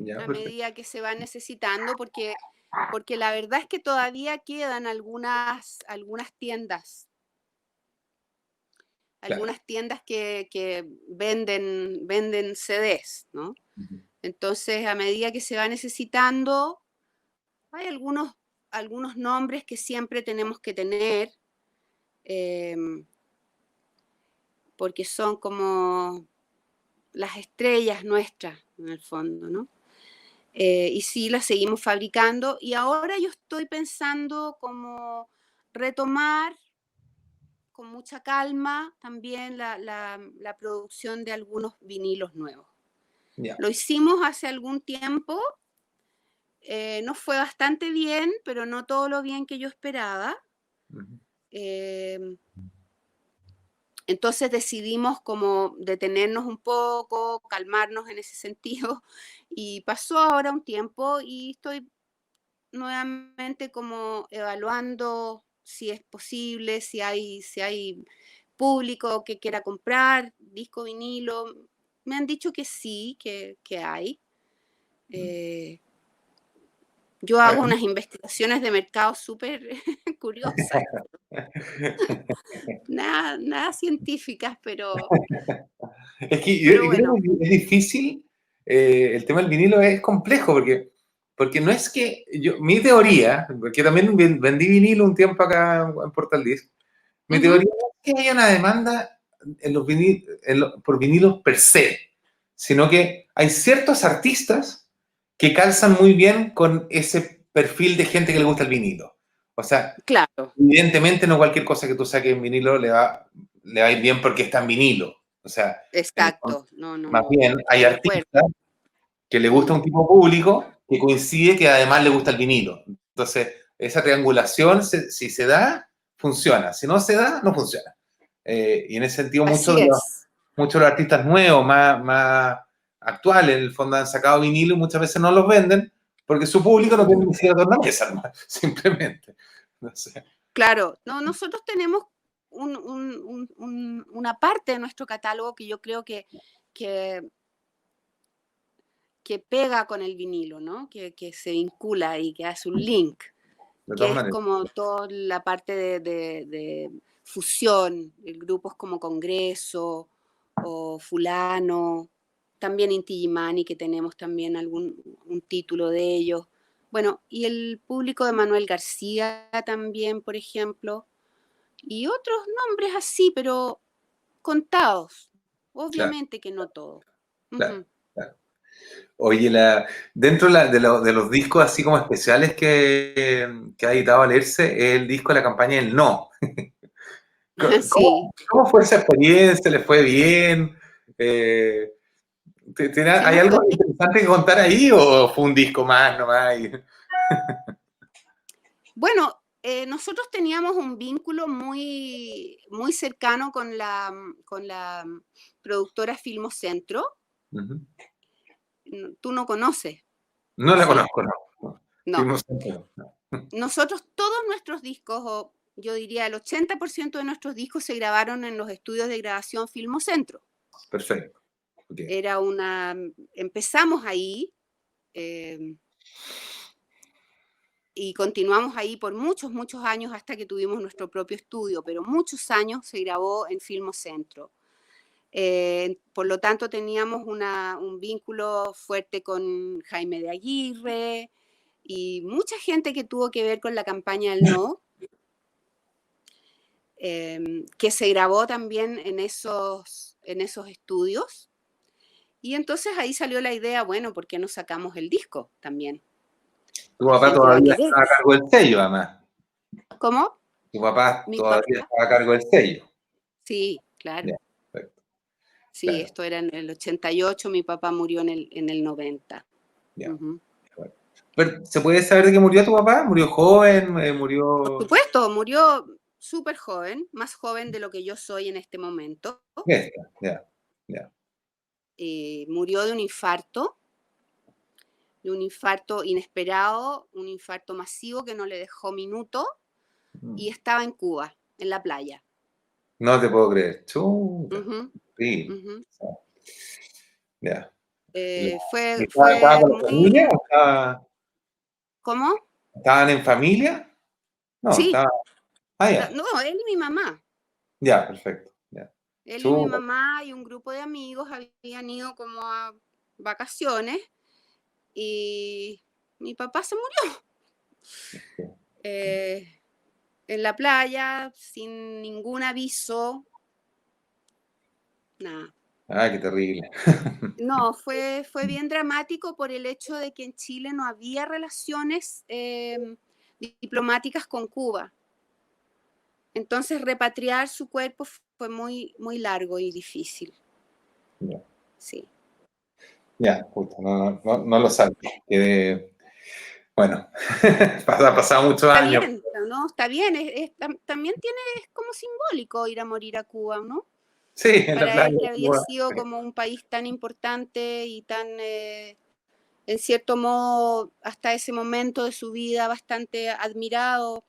Ya, a perfecto. medida que se van necesitando, porque la verdad es que todavía quedan algunas Claro. que venden CDs, ¿no? Ujú. Entonces, a medida que se va necesitando, hay algunos nombres que siempre tenemos que tener, em, porque son como las estrellas nuestras, en el fondo, ¿no? Y sí, las seguimos fabricando. Y ahora yo estoy pensando como retomar con mucha calma también la producción de algunos vinilos nuevos. Ya. Lo hicimos hace algún tiempo, nos fue bastante bien, pero no todo lo bien que yo esperaba. Ujú. Eh, entonces decidimos como detenernos un poco, calmarnos en ese sentido, y pasó ahora un tiempo y estoy nuevamente como evaluando si es posible, si hay público que quiera comprar disco vinilo. Me han dicho que sí, que hay. Eh, yo hago Bueno, unas investigaciones de mercado súper curiosas, nada científicas, es que pero yo creo bueno. que es difícil, el tema del vinilo es complejo, porque no es que mi teoría, porque también vendí vinilo un tiempo acá en Portal Disc, mi Ujú, teoría no es que haya una demanda en los por vinilos per se, sino que hay ciertos artistas que calzan muy bien con ese perfil de gente que le gusta el vinilo. O sea, claro, evidentemente no cualquier cosa que tú saques en vinilo le va a ir bien porque está en vinilo. O sea, en el fondo, exacto. No, no, más no, bien hay estoy de acuerdo. artistas que le gusta Mm, un tipo público que coincide que además le gusta el vinilo. Entonces, esa triangulación, si se da, funciona. Si no se da, no funciona. Y en ese sentido, así es. muchos de los artistas nuevos, más actuales, en el fondo han sacado vinilo y muchas veces no los venden porque su público no tiene ni siquiera tornamesa, ¿no? Simplemente. No sé. Claro, no, nosotros tenemos una parte de nuestro catálogo que yo creo que, que pega con el vinilo, ¿no? Que se vincula y que hace un link, De que todas es maneras. como toda la parte de fusión, el grupos como Congreso o Fulano, también Inti Illimani, que tenemos también un título de ellos. Bueno, y el público de Manuel García también, por ejemplo, y otros nombres así, pero contados. Claro, Obviamente que no todos. claro, Ujú. claro. Oye, dentro de los discos así como especiales que ha editado Valerse, es el disco de la campaña El No. Sí, Cómo fue esa experiencia? ¿Le fue bien? sí ¿Hay nos algo fue bien. interesante que contar ahí o fue un disco más nomás? Bueno, nosotros teníamos un vínculo muy, muy cercano con la productora Filmocentro. Ujú. Tú no conoces, No ¿o la sí? conozco, no. No. Fuimos no. Nosotros, todos nuestros discos, o yo diría el 80% de nuestros discos se grabaron en los estudios de grabación Filmocentro. Perfecto. Ok. Empezamos ahí, eh, y continuamos ahí por muchos, muchos años hasta que tuvimos nuestro propio estudio, pero muchos años se grabó en Filmocentro. Por lo tanto, teníamos un vínculo fuerte con Jaime de Aguirre y mucha gente que tuvo que ver con la campaña del No, que se grabó también en esos estudios. Y entonces ahí salió la idea, bueno, ¿por qué no sacamos el disco también? Tu La papá gente va a todavía querer. está a cargo del sello, además. ¿Cómo? Tu papá Mi todavía papá. está a cargo del sello. Sí, claro. Ya, perfecto. Sí, Claro, esto era en el 88, mi papá murió en el 90. ya. Ujú. Bueno. Pero, ¿se puede saber de qué murió tu papá? ¿Murió joven? Por ¿Murió...? supuesto, murió súper joven, más joven de lo que yo soy en este momento. Esta, ya, ya. Murió de un infarto inesperado, un infarto masivo que no le dejó minuto. y estaba en Cuba, en la playa. No te puedo creer. Chuta. Ujú, Sí. ujú. Ya. Fue ¿Estaba con la familia muy... o ¿Cómo? estaban en familia? No, Sí, estaba. Ah, ya. no, él y mi mamá. Ya, perfecto. Ya. Él y mi Chuta. mamá y un grupo de amigos habían ido como a vacaciones y mi papá se murió eh, en la playa sin ningún aviso, nada. Ah, qué terrible. No, fue bien dramático por el hecho de que en Chile no había relaciones diplomáticas con Cuba. Entonces repatriar su cuerpo fue muy, muy largo y difícil. Ya, Sí. ya, justo, no lo sabía. Bueno, ha pasado muchos Está años. bien, ¿no? Está bien. También es como simbólico ir a morir a Cuba, ¿no? Sí, en la Para playa. él que había sido como un país tan importante y tan, en cierto modo, hasta ese momento de su vida bastante admirado.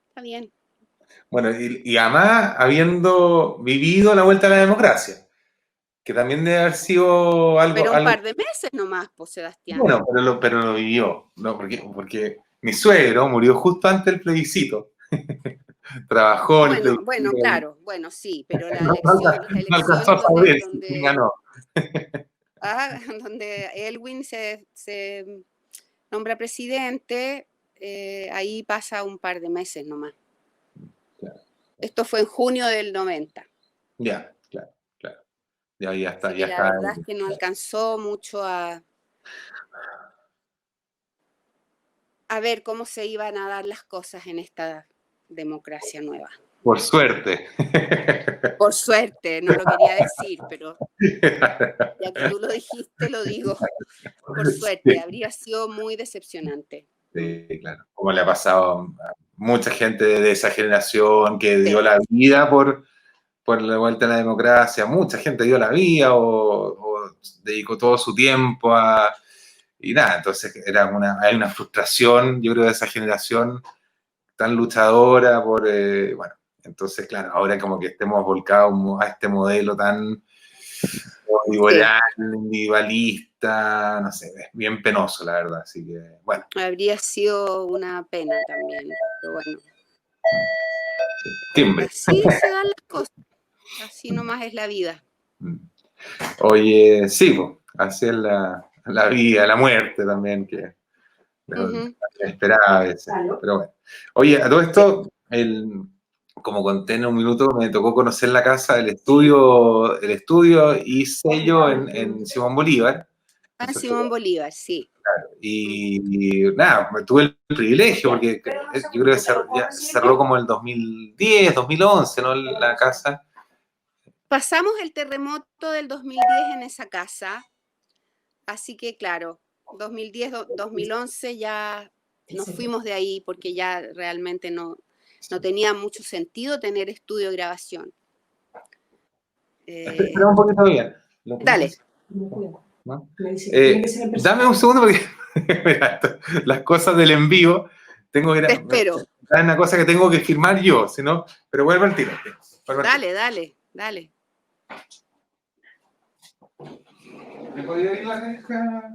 Está bien. Bueno, y además habiendo vivido la vuelta a la democracia, que también debe haber sido Pero un algo par de meses nomás, pues, Sebastián. bueno, pero lo vivió, ¿no? Porque mi suegro murió justo antes del plebiscito. Trabajó en el Bueno, plebiscito. claro, bueno, sí, pero No, las no alcanzó elecciones a saber quién donde, ganó. donde Elwin se nombra presidente, ahí pasa un par de meses nomás. Claro. Esto fue en junio del 90. Ya, claro, claro. Ya está, Así ya que la está. verdad es que no alcanzó mucho a ver cómo se iban a dar las cosas en esta democracia nueva. Por suerte. Por suerte, no lo quería decir, pero ya que tú lo dijiste, lo digo. Por suerte, Sí, habría sido muy decepcionante. sí, claro. Como le ha pasado a mucha gente de esa generación que dio Sí, la vida por la vuelta a la democracia, mucha gente dio la vida o dedicó todo su tiempo a... Y nada, entonces hay una frustración, yo creo, de esa generación tan luchadora por, bueno, entonces, claro, ahora como que estemos volcados a este modelo tan sí, liberal, individualista, no sé, es bien penoso, la verdad, así que, bueno, habría sido una pena también, pero bueno, timbre. así se dan las cosas, así nomás es la vida. Oye, sí, pues, así es la vida, la muerte también, que Ujú, esperaba a veces. Pero bueno. Oye, a todo sí. esto, como conté en un minuto, me tocó conocer la casa, el estudio y sello en Simón Bolívar. Ah, Entonces, Simón Bolívar, sí. y nada, tuve el privilegio, porque yo creo que ya cerró como el 2010, 2011, ¿no? La casa. Pasamos el terremoto del 2010 en esa casa, así que claro, 2010, 2011 ya nos fuimos de ahí porque ya realmente no tenía mucho sentido tener estudio de grabación. Espera un poquito bien. Dale, ¿No? Dame un segundo porque mira, las cosas del envío, tengo que te espero. hay una cosa que tengo que firmar yo, si no, pero vuelvo al tiro. Vuelvo al tiro. Dale, dale, dale. ¿Me podría ir la caja?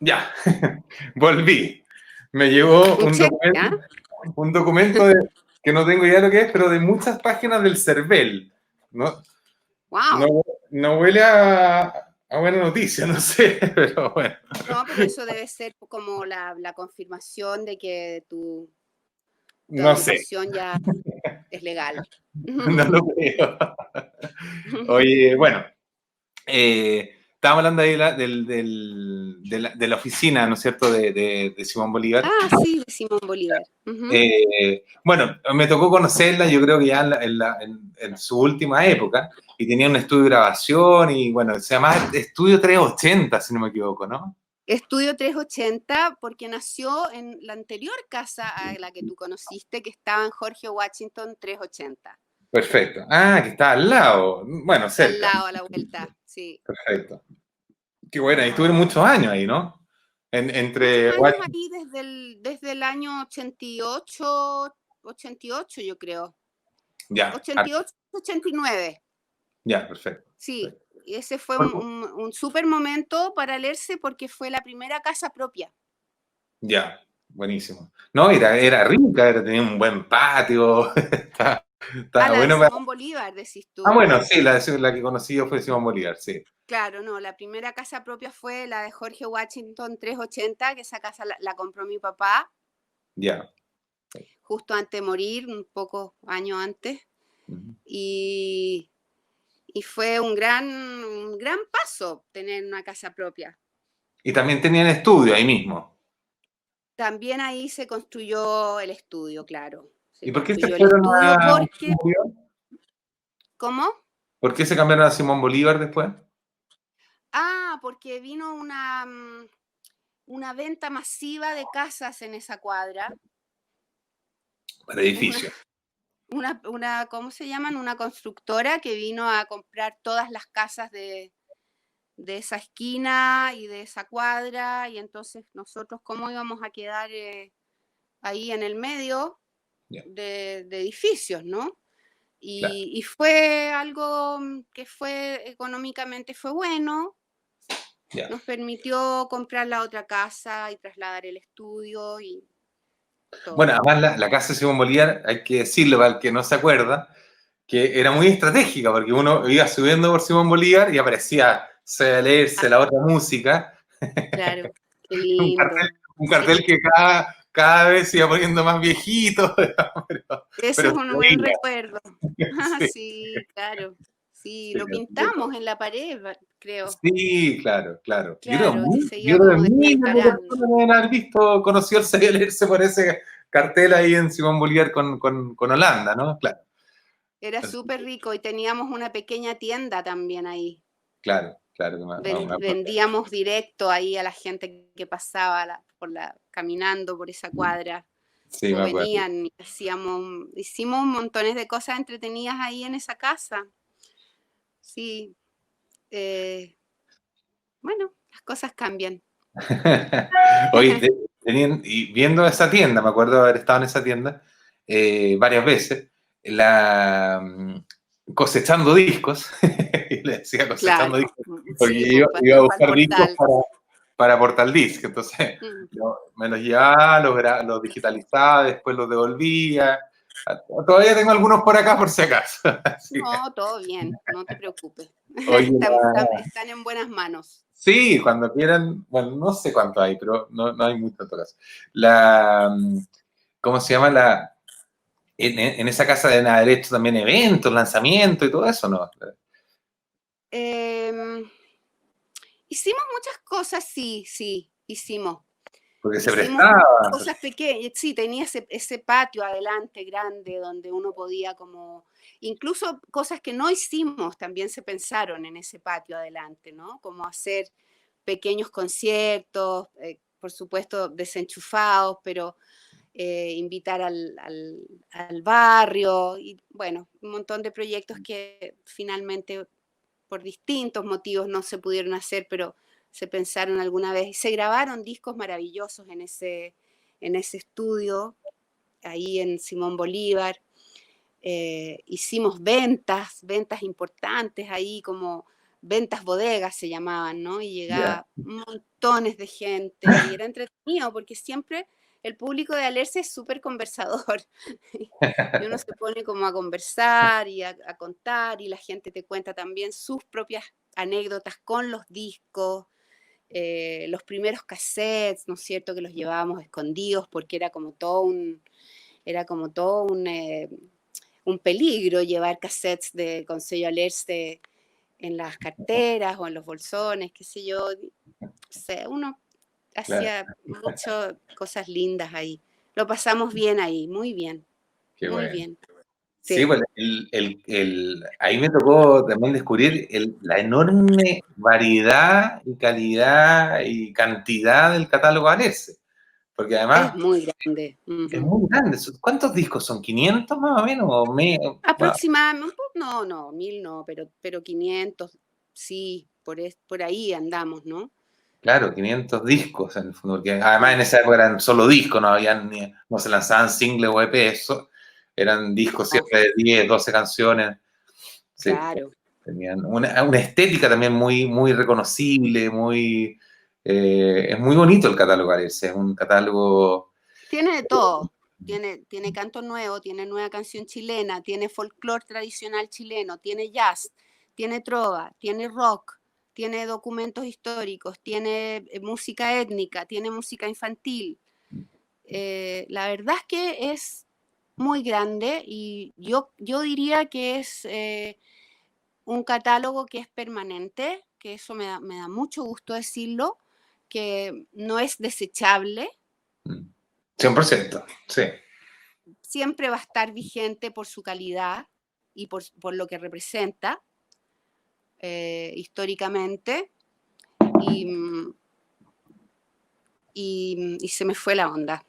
Ya, volví. Me llegó Un cheque, ¿ah? un documento que no tengo idea de lo que es, pero de muchas páginas del CERVEL. No, no, ¡Wow! no huele a buena noticia, no sé, pero bueno, No, pero eso debe ser como la confirmación de que tu no sé, habilitación ya es legal. no lo creo. Oye, bueno, estábamos hablando ahí de la oficina, ¿no es cierto?, de Simón Bolívar. Ah, sí, de Simón Bolívar. Ujú. Bueno, me tocó conocerla, yo creo que ya en su última época, y tenía un estudio de grabación, y bueno, se llamaba Estudio 380, si no me equivoco, ¿no? Estudio 380 porque nació en la anterior casa a la que tú conociste, que estaba en Jorge Washington 380. Perfecto. Ah, que está al lado, bueno, Está al cerca. lado, a la vuelta, sí. Perfecto. Qué bueno, y estuvieron muchos años ahí, ¿no? Muchos Entre años ahí desde el año 88, 88 yo creo. Ya, 88, 89. ya, perfecto. Sí, Perfecto. y ese fue un súper momento para leerse porque fue la primera casa propia. Ya, buenísimo. No, era rica, tenía un buen patio, Ah, estaba la de bueno para... Simón Bolívar, decís Ah, tú. bueno, sí, la que conocí yo fue Simón Bolívar, sí. Claro, no, la primera casa propia fue la de Jorge Washington 380, que esa casa la compró mi papá Ya. justo antes de morir, un poco años antes, Ujú. y, y fue un gran paso tener una casa propia. Y también tenían estudio ahí mismo. También ahí se construyó el estudio, claro. Se ¿Y por qué se construyó el fueron estudio a porque, Simón Bolívar? ¿cómo? ¿Por qué se cambiaron a Simón Bolívar después? Ah, porque vino una venta masiva de casas en esa cuadra. Para Una, edificio. ¿cómo se llaman? Una constructora que vino a comprar todas las casas de esa esquina y de esa cuadra, y entonces nosotros cómo íbamos a quedar ahí en el medio Ya, de edificios, ¿no? claro. Y fue algo que fue económicamente fue bueno, Ya. nos permitió comprar la otra casa y trasladar el estudio y Bueno, todo. además la casa de Simón Bolívar, hay que decirlo para el que no se acuerda, que era muy estratégica, porque uno iba subiendo por Simón Bolívar y aparecía Ah, leerse la otra música, claro, qué un cartel, lindo. un Sí, cartel que cada vez se iba poniendo más viejito, eso pero es se un buen veía. recuerdo. Ah, Sí, sí, claro. Sí, sí, lo así que pintamos en la pared, creo. sí, claro, claro. Claro, que se Yo iba creo como que miles de descascarando. personas deben haber visto, conoció el leerse por ese cartel ahí en Simón Bolívar con Holanda, ¿no? Claro, Era así súper que, rico y teníamos una pequeña tienda también ahí. claro, claro, que me acuerdo. Vendíamos directo ahí a la gente que pasaba caminando por esa cuadra, Sí, o me acuerdo. venían y hicimos montones de cosas entretenidas ahí en esa casa. Sí, eh, bueno, las cosas cambian. Oye, y viendo esa tienda, me acuerdo de haber estado en esa tienda varias veces, cosechando discos, y le decía cosechando Claro, discos, porque sí, iba a para el buscar discos portal. para Portal Disc, entonces Mm. me los llevaba, los digitalizaba, después los devolvía. Todavía tengo algunos por acá por si acaso. Así que, No, todo bien, no te preocupes. oye, Están en buenas manos. sí, cuando quieran, bueno, no sé cuánto hay, pero no hay mucho en todo caso. La, ¿Cómo se llama? En esa casa deben haber hecho también eventos, lanzamientos y todo eso, ¿no? Em, Hicimos muchas cosas, sí, sí, hicimos. Porque se Hicimos prestaba. cosas pequeñas, sí, tenía ese patio adelante grande donde uno podía como, incluso cosas que no hicimos también se pensaron en ese patio adelante, ¿no? Como hacer pequeños conciertos, por supuesto desenchufados, pero invitar al barrio y bueno, un montón de proyectos que finalmente por distintos motivos no se pudieron hacer, pero se pensaron alguna vez y se grabaron discos maravillosos en ese estudio, ahí en Simón Bolívar. Hicimos ventas importantes ahí, como ventas bodegas se llamaban, ¿no? Y Ya. llegaba montones de gente y era entretenido porque siempre el público de Alerce es súper conversador. Y uno se pone como a conversar y a contar, y la gente te cuenta también sus propias anécdotas con los discos, los primeros cassettes, ¿no es cierto?, que los llevábamos escondidos porque era como todo un peligro llevar cassettes con sello Alerce en las carteras o en los bolsones, qué sé yo. O sea, uno Claro, hacía muchas cosas lindas ahí. Lo pasamos bien ahí, muy bien, qué muy bueno. bien. Sí, Sí, pues ahí me tocó también descubrir la enorme variedad y calidad y cantidad del catálogo Alessi, porque es además muy grande. es Ujú. muy grande. ¿Cuántos discos son? ¿500 más o menos? Bueno, Aproximadamente, no, 1000 no, pero 500, sí, por ahí andamos, ¿no? claro, 500 discos en el fondo, porque además en Mm, esa época eran solo discos, no se lanzaban singles o EP, eran discos no, siempre de 10, 12 canciones. Sí, claro. tenían una estética también muy, muy reconocible, es muy bonito el catálogo, parece, es un catálogo. Tiene de todo. Tiene canto nuevo, tiene nueva canción chilena, tiene folclore tradicional chileno, tiene jazz, tiene trova, tiene rock, tiene documentos históricos, tiene música étnica, tiene música infantil. La verdad es que es muy grande y yo diría que es un catálogo que es permanente, que eso me da mucho gusto decirlo, que no es desechable, 100%, sí. siempre va a estar vigente por su calidad y por lo que representa históricamente. Y, y se me fue la onda.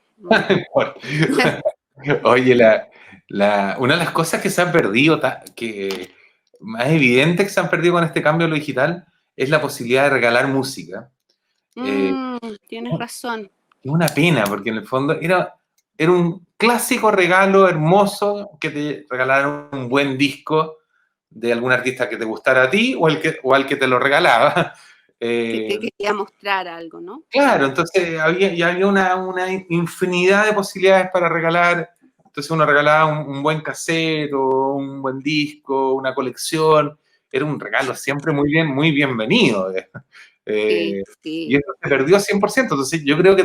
Oye, una de las cosas que se han perdido, que más evidente que se han perdido con este cambio a lo digital, es la posibilidad de regalar música. Eh, Tienes razón. es una pena, porque en el fondo era un clásico regalo hermoso que te regalaran un buen disco de algún artista que te gustara a ti o al que te lo regalaba. Que quería mostrar algo, ¿no? Claro, entonces había una infinidad de posibilidades para regalar. Entonces uno regalaba un buen cassette o un buen disco, una colección. Era un regalo siempre muy bienvenido. Sí, Y sí. eso se perdió 100%. Entonces yo creo que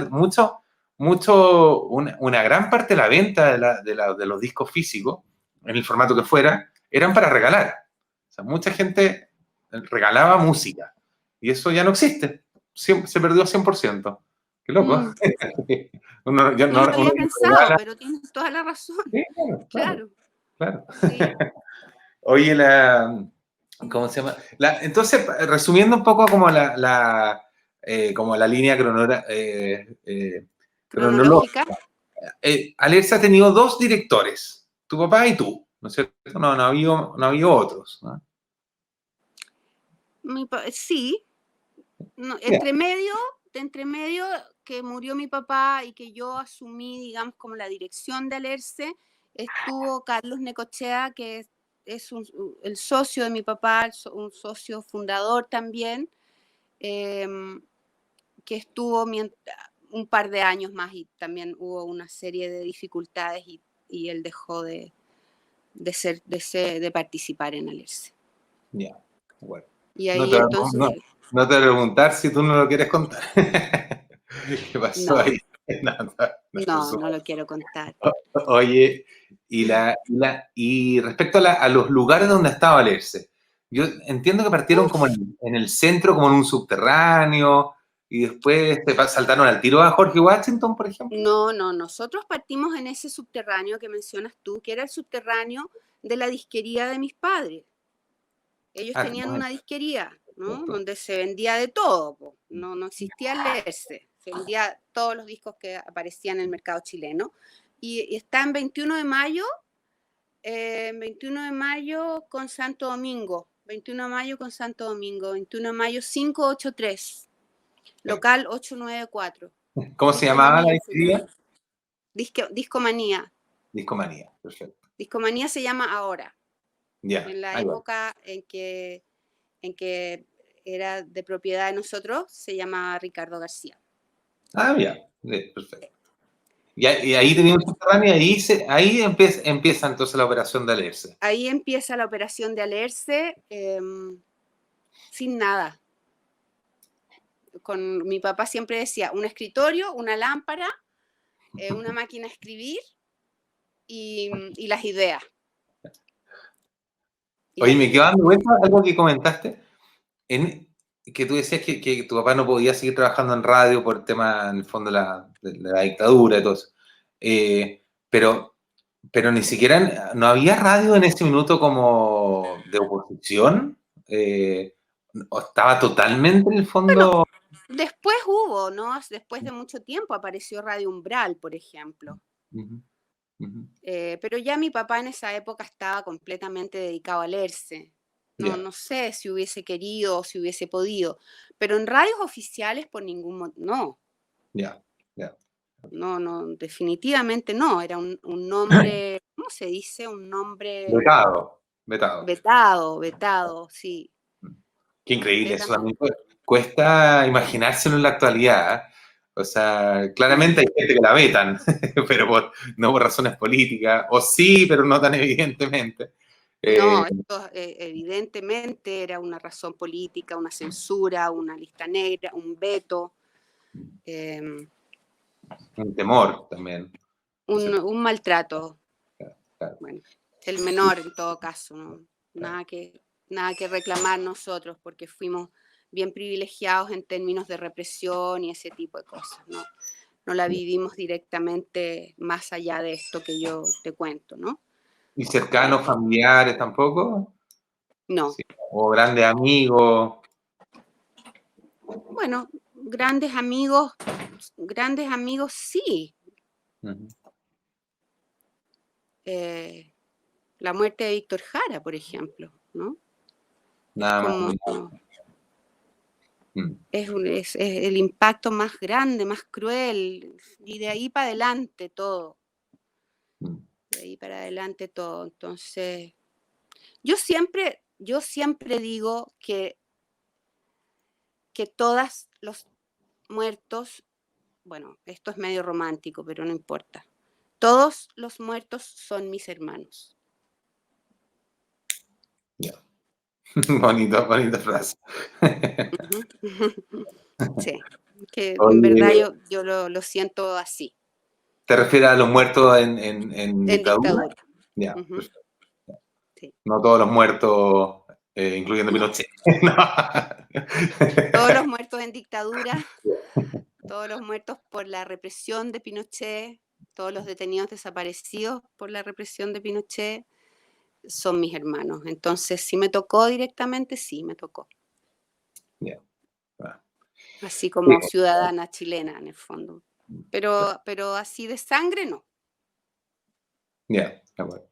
una gran parte de la venta de los discos físicos, en el formato que fuera, eran para regalar. O sea, mucha gente regalaba música. Y eso ya no existe. Se perdió 100%. Qué loco. Mm. Uno, ya No no, lo uno había ya no pensado, regala. pero tienes toda la razón. Sí, claro, Claro, claro. sí. Oye, ¿cómo se llama? Entonces, resumiendo un poco como la línea Cronológica. cronológica, Alexa ha tenido dos directores, tu papá y tú, ¿no es cierto? No ha habido otros, ¿no? Sí, no, Ya. entre medio que murió mi papá y que yo asumí, digamos, como la dirección de Alerce, estuvo Carlos Necochea, que es el socio de mi papá, un socio fundador también, em, que estuvo un par de años más y también hubo una serie de dificultades y él dejó de participar en Alerce. Ya, bueno. Y No ahí te, entonces, no, no te voy a preguntar si tú no lo quieres contar. ¿Qué pasó no, ahí? Nada, no, por no lo supuesto. quiero contar. Oye, y respecto a los lugares donde estaba Alerce, yo entiendo que partieron como Uf, en el centro, como en un subterráneo, y después saltaron al tiro a Jorge Washington, por ejemplo. no, nosotros partimos en ese subterráneo que mencionas tú, que era el subterráneo de la disquería de mis padres. Ellos Ah, tenían bueno, una disquería, ¿no? cierto. Donde se vendía de todo, po. No existía leerse, se vendía todos los discos que aparecían en el mercado chileno. Y está en 21 de mayo, 21 de mayo con Santo Domingo, 21 de mayo con Santo Domingo, 21 de mayo 583, local 894. ¿Cómo se llamaba la Discomanía se disquería? llama. Discomanía. Discomanía, perfecto. Discomanía se llama ahora. Ya, En la ahí va. época en que era de propiedad de nosotros, se llamaba Ricardo García. Ah, ya, perfecto. Y ahí tenía un subterráneo y ahí empieza entonces la operación de Alerce. Ahí empieza la operación de Alerce sin nada. Con mi papá siempre decía un escritorio, una lámpara, una máquina a escribir y las ideas. Oye, me quedó dando vuelta algo que comentaste, que tú decías que tu papá no podía seguir trabajando en radio por el tema, en el fondo, de la dictadura y todo eso. Pero, pero ni siquiera, no había radio en ese minuto como de oposición. ¿O estaba totalmente en el Bueno, fondo? después hubo, ¿no? Después de mucho tiempo apareció Radio Umbral, por ejemplo. Uh-huh, uh-huh. Pero ya mi papá en esa época estaba completamente dedicado a leerse. No, Yeah, no sé si hubiese querido o si hubiese podido, pero en radios oficiales por ningún motivo, no, yeah, yeah. no, no, definitivamente no, era un nombre, ¿cómo se dice? Un nombre Vetado, vetado. vetado, vetado, sí, Qué increíble, eso completamente. también cuesta imaginárselo en la actualidad. ¿Eh? O sea, claramente hay gente que la vetan, pero no por razones políticas, o sí, pero no tan evidentemente. No, esto evidentemente era una razón política, una censura, una lista negra, un veto. Eh, Un temor también. un maltrato. Claro. Bueno, el menor en todo caso, ¿no? Nada que reclamar nosotros porque fuimos bien privilegiados en términos de represión y ese tipo de cosas, ¿no? No la vivimos directamente más allá de esto que yo te cuento, ¿no? ¿Y cercanos, familiares tampoco? No. Sí. ¿O grandes amigos? Bueno, grandes amigos sí. Uh-huh. La muerte de Víctor Jara, por ejemplo, ¿no? Es Nada más. como, es el impacto más grande, más cruel, y de ahí para adelante todo, de ahí para adelante todo. Entonces, yo siempre digo que todos los muertos, bueno, esto es medio romántico, pero no importa, todos los muertos son mis hermanos. Yeah. Bonita frase. Sí, que en verdad Oye, yo lo siento así, ¿te refieres a los muertos en en dictadura? dictadura. Ya, Ujú, perfecto. sí. No todos los muertos, incluyendo No, Pinochet. No. todos los muertos en dictadura, todos los muertos por la represión de Pinochet, todos los detenidos desaparecidos por la represión de Pinochet son mis hermanos. Entonces, si me tocó directamente, sí, me tocó. Yeah. Ah. Así Sí. como ciudadana chilena, en el fondo. Pero así de sangre, no. Ya, de acuerdo.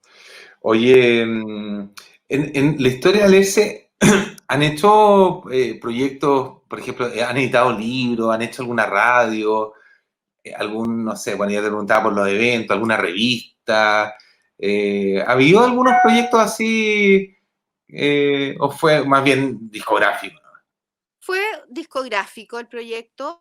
Oye, en la historia del ERCE, ¿han hecho proyectos, por ejemplo, han editado libros, han hecho alguna radio, no sé, bueno, ya te preguntaba por los eventos, alguna revista? ¿Ha habido algunos proyectos así o fue más bien discográfico? Fue discográfico el proyecto.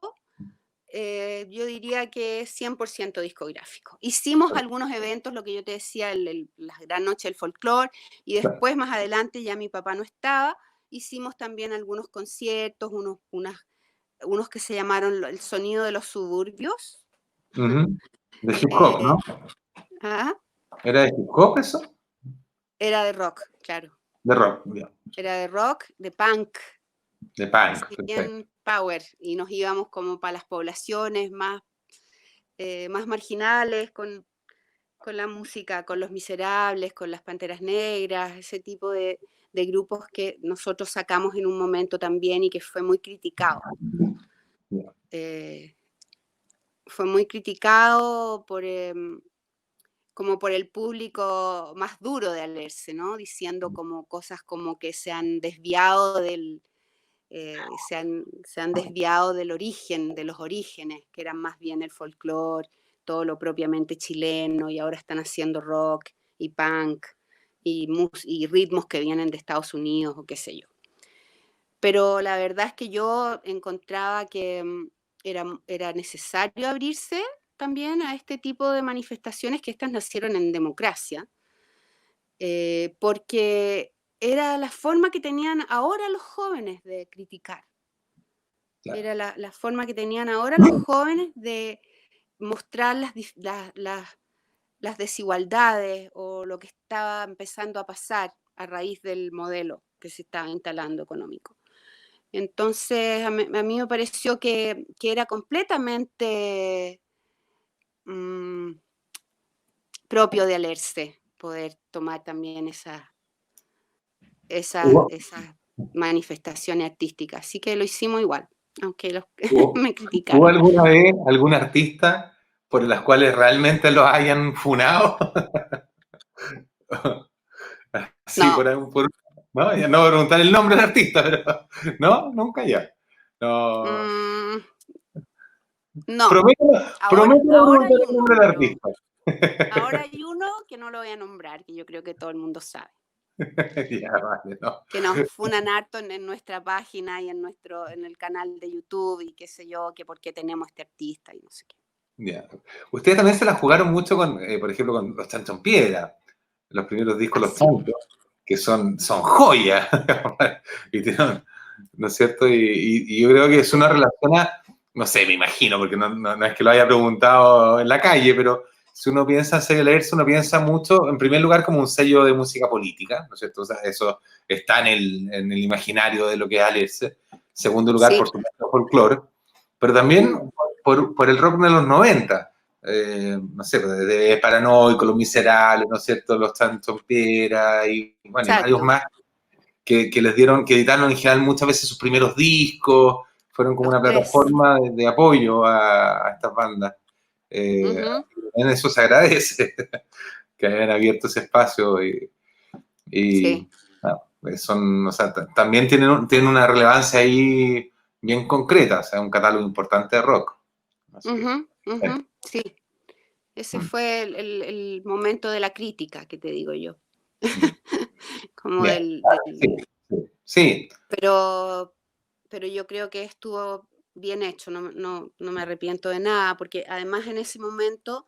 Yo diría que es 100% discográfico. Hicimos algunos eventos, lo que yo te decía, la Gran Noche del Folclore, y Claro. después, más adelante, ya mi papá no estaba, hicimos también algunos conciertos, unos que se llamaron El Sonido de los Suburbios. Ujú. De hip hop, Eh, ¿no? ah, ¿Era de hip hop eso? era de rock, claro. De rock, ya. Era de rock, de punk, De punk, así perfecto. bien power. Y nos íbamos como para las poblaciones más marginales, con la música, con Los Miserables, con las Panteras Negras, ese tipo de grupos que nosotros sacamos en un momento también y que fue muy criticado. Ya. Fue muy criticado como por el público más duro de Alerce, ¿no? Diciendo como cosas como que se han desviado se han desviado del origen, de los orígenes, que eran más bien el folclore, todo lo propiamente chileno, y ahora están haciendo rock y punk y ritmos que vienen de Estados Unidos o qué sé yo. Pero la verdad es que yo encontraba que era necesario abrirse también a este tipo de manifestaciones, que estas nacieron en democracia, porque era la forma que tenían ahora los jóvenes de criticar. Claro. Era la forma que tenían ahora los jóvenes de mostrar las desigualdades o lo que estaba empezando a pasar a raíz del modelo que se estaba instalando económico. Entonces, a mí me pareció que era completamente propio de Alerce poder tomar también esas ¿Hubo, manifestaciones artísticas. Así que lo hicimos igual, aunque los hubo- me hubo criticaron. alguna vez algún artista por las cuales realmente los hayan funado? Sí, No, no, ya no voy a preguntar el nombre del artista, pero no, nunca ya. No. mm, no. Prometo, Ahora, prometo no ahora preguntar hay el uno, nombre del pero artista. ahora hay uno que no lo voy a nombrar, que yo creo que todo el mundo sabe. Ya, vale, no. Que nos funan harto en nuestra página y en el canal de YouTube y qué sé yo, que por qué tenemos este artista y no sé qué. Ya. Ustedes también se la jugaron mucho con, por ejemplo, con los Chancho en Piedra, los primeros discos Los Así. Chanchos, que son joyas, y tienen, ¿no es cierto? Y yo creo que es una relación, no sé, me imagino, porque no es que lo haya preguntado en la calle, pero si uno piensa en Sello Leerse, uno piensa mucho, en primer lugar, como un sello de música política, ¿no es cierto? O sea, eso está en el imaginario de lo que es Leerse. En segundo lugar, Sí. por supuesto, folclore, pero también por el rock de los 90. No sé, desde Paranoico, Los Miserables, ¿no es cierto? Los Chancho en Piedra y, bueno, y varios Exacto. más que les dieron, que editaron en general muchas veces sus primeros discos, fueron como Los una tres. plataforma de apoyo a estas bandas. Ujú. En eso se agradece que hayan abierto ese espacio y Sí. no, son, o sea, también tienen una relevancia ahí bien concreta, o sea, un catálogo importante de rock. Así que, Ujú, bueno. ujú. Sí. Ese fue el momento de la crítica, que te digo yo. Como Bien, sí, sí, sí. pero, pero yo creo que estuvo bien hecho, no me arrepiento de nada, porque además en ese momento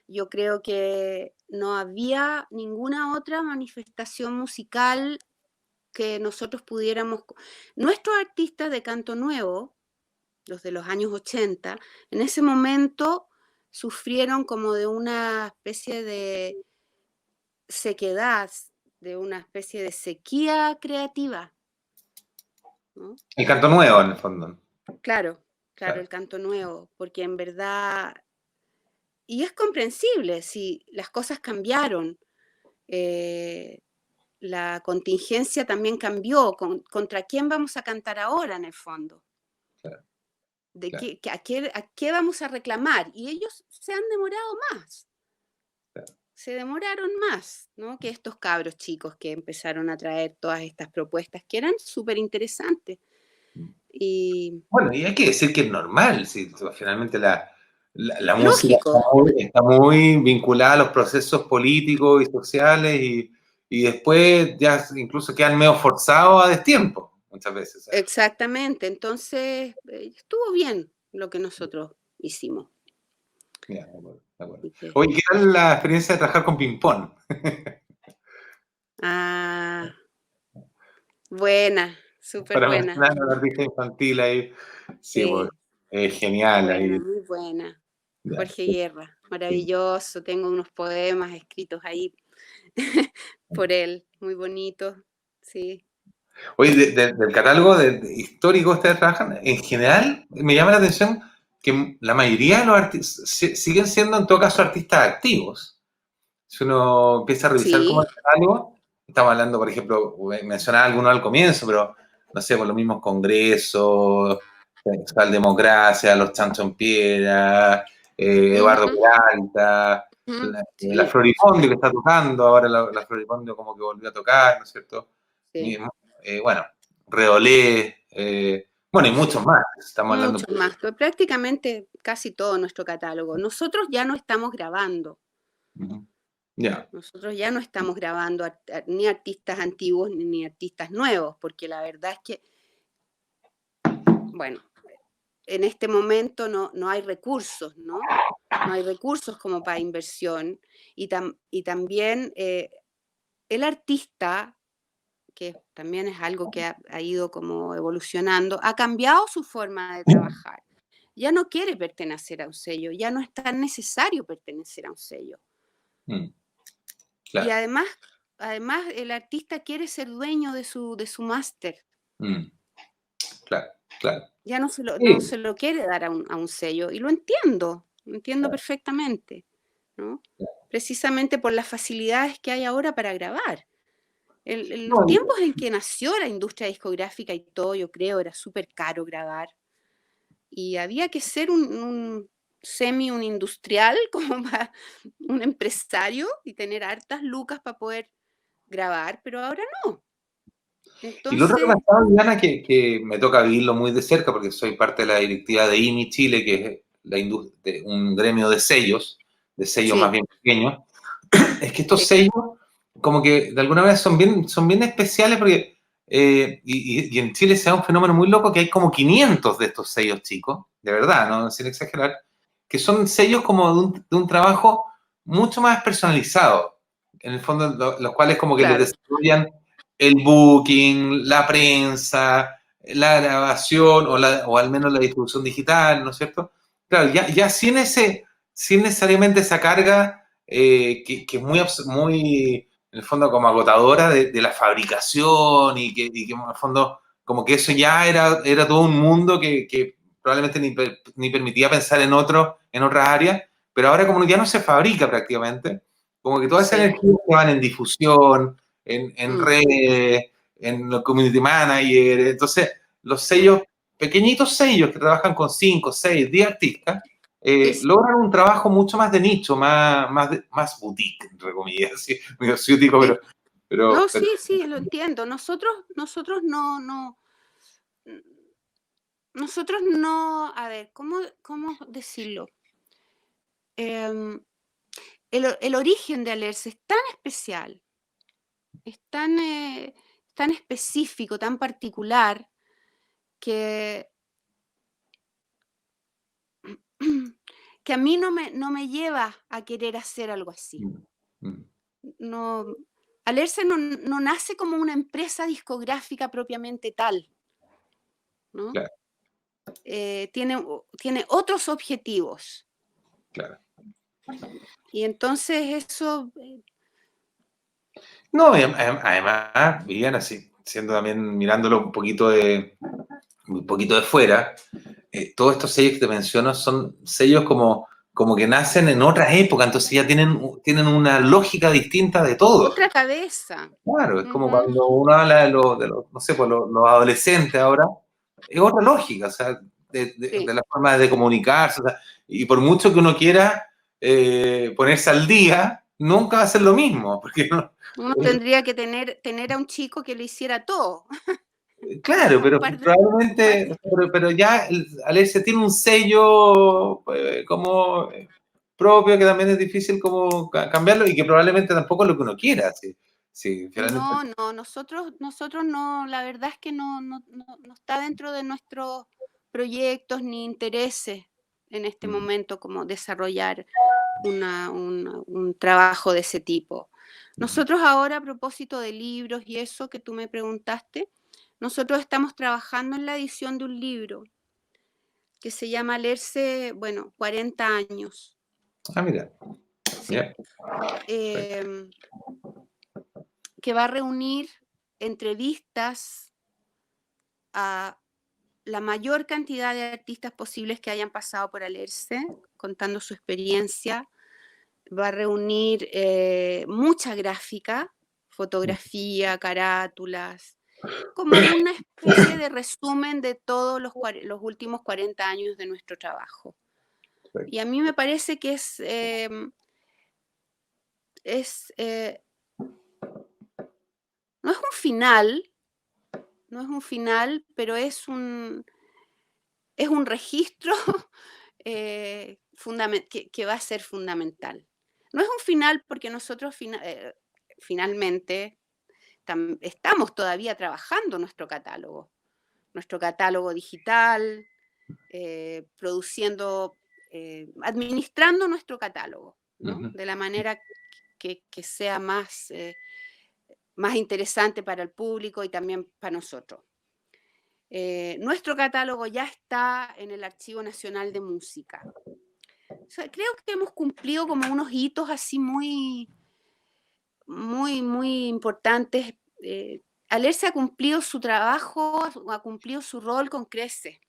yo creo que no había ninguna otra manifestación musical que nosotros pudiéramos. Nuestros artistas de canto nuevo, los de los años 80, en ese momento sufrieron como de una especie de sequedad, de una especie de sequía creativa, ¿no? El canto nuevo, en el fondo. Claro, claro, Claro. el canto nuevo, porque en verdad, y es comprensible, si las cosas cambiaron, eh, la contingencia también cambió, ¿contra quién vamos a cantar ahora en el fondo? Claro, ¿De claro, a qué vamos a reclamar? Y ellos se han demorado más, claro. se demoraron más, ¿no? Que estos cabros chicos que empezaron a traer todas estas propuestas que eran súper interesantes. Y Bueno, y hay que decir que es normal, si finalmente la música lógico, está muy vinculada a los procesos políticos y sociales y después ya incluso quedan medio forzados a destiempo, muchas veces. ¿Sabes? exactamente. Entonces, estuvo bien lo que nosotros hicimos. Ya, de acuerdo, de acuerdo. Así que, Oye, ¿qué tal la experiencia de trabajar con ping-pong? ah, buena, súper Para buena. mencionar a la artista infantil ahí. Sí, pues, Sí, genial buena, ahí. muy buena. Ya, Jorge Guerra, sí. maravilloso. Tengo unos poemas escritos ahí por él, muy bonitos. Sí, Oye, del catálogo histórico que ustedes trabajan, en general me llama la atención que la mayoría de los artistas siguen siendo en todo caso artistas activos. Si uno empieza a revisar como sí, el catálogo, estamos hablando, por ejemplo, mencionaba algunos al comienzo, pero no sé, por los mismos congresos, Democracia, Los Chancho en Piedra, Eduardo ujú, Peralta, ujú, la sí, Floripondio que está tocando, ahora la Floripondio como que volvió a tocar, ¿no es cierto? sí, Bueno, Reolé, bueno, y muchos sí. más. Estamos hablando. Muchos más, pero prácticamente casi todo nuestro catálogo. Nosotros ya no estamos grabando. Ujú. Ya, Nosotros ya no estamos grabando ni artistas antiguos ni artistas nuevos, porque la verdad es que, bueno, en este momento no hay recursos, ¿no? No hay recursos como para inversión y también el artista, que también es algo que ha ido como evolucionando, ha cambiado su forma de trabajar. Ya no quiere pertenecer a un sello, ya no es tan necesario pertenecer a un sello. Mm, Y claro. además el artista quiere ser dueño de su máster. Mm, claro, claro. Ya no Sí, se lo quiere dar a un sello. Y lo entiendo claro, perfectamente, ¿no? claro. Precisamente por las facilidades que hay ahora para grabar. En los No, tiempos en que nació la industria discográfica y todo, yo creo, era súper caro grabar. Y había que ser un industrial, como para un empresario y tener hartas lucas para poder grabar, pero ahora no. y lo otro que me ha Entonces, pasado, Diana, que me toca vivirlo muy de cerca, porque soy parte de la directiva de IMI Chile, que es un gremio de sellos más sí, bien pequeños, es que estos sí, sellos, como que de alguna manera son bien especiales, porque y en Chile se da un fenómeno muy loco que hay como 500 de estos sellos chicos, de verdad, no sin exagerar, que son sellos como de un trabajo mucho más personalizado, en el fondo, los cuales como que les claro. desarrollan el booking, la prensa, la grabación o al menos la distribución digital, ¿no es cierto? Claro, ya sin necesariamente esa carga que es muy, en el fondo, como agotadora de la fabricación y que en el fondo, como que eso ya era todo un mundo que probablemente ni permitía pensar en otras áreas, pero ahora como ya no se fabrica prácticamente, como que toda esa Sí. energía que van en difusión, en Mm, redes, en los community managers, entonces los sellos, pequeñitos sellos que trabajan con 5, 6, 10 artistas, es, logran un trabajo mucho más de nicho, más boutique, entre comillas, así, medio ciútico, sí. No, pero sí, sí, lo entiendo. Nosotros nosotros no, a ver, ¿cómo decirlo? Em, el origen de Alerce es tan especial, es tan específico, tan particular, que, que a mí no me lleva a querer hacer algo así. mm, mm, No, Alerce no nace como una empresa discográfica propiamente tal, ¿no? claro, Tiene otros objetivos. claro. Y entonces eso, No, además, Viviana, así, siendo también mirándolo un poquito de fuera, todos estos sellos que te menciono son sellos como que nacen en otras épocas, entonces ya tienen una lógica distinta de todos. otra cabeza. Claro, es como Ujú, cuando uno habla no sé, pues los adolescentes ahora, es otra lógica, o sea, de sí. la forma de comunicarse, o sea, y por mucho que uno quiera ponerse al día, nunca va a ser lo mismo, porque Uno tendría que tener a un chico que le hiciera todo. claro, Un pero par de, un par probablemente, de- pero ya Alessia tiene un sello como propio que también es difícil como cambiarlo y que probablemente tampoco es lo que uno quiera, sí, finalmente. No, nosotros no, la verdad es que no está dentro de nuestros proyectos ni intereses en este Mm, momento como desarrollar un trabajo de ese tipo. mm. Nosotros ahora, a propósito de libros y eso que tú me preguntaste, nosotros estamos trabajando en la edición de un libro que se llama Leerse, bueno, 40 años. Ah, mira, Sí. ya. Em, que va a reunir entrevistas a la mayor cantidad de artistas posibles que hayan pasado por Alerce, contando su experiencia. Va a reunir mucha gráfica, fotografía, carátulas, como una especie de resumen de todos los últimos 40 años de nuestro trabajo. Y a mí me parece que es no es un final, no es un final, pero es un registro que va a ser fundamental. No es un final porque nosotros finalmente estamos todavía trabajando nuestro catálogo digital, produciendo, administrando nuestro catálogo, ¿no? Ujú. De la manera que sea más interesante para el público y también para nosotros. Nuestro catálogo ya está en el Archivo Nacional de Música. O sea, creo que hemos cumplido como unos hitos así muy, muy, muy importantes. Alerce ha cumplido su trabajo, ha cumplido su rol con Crece.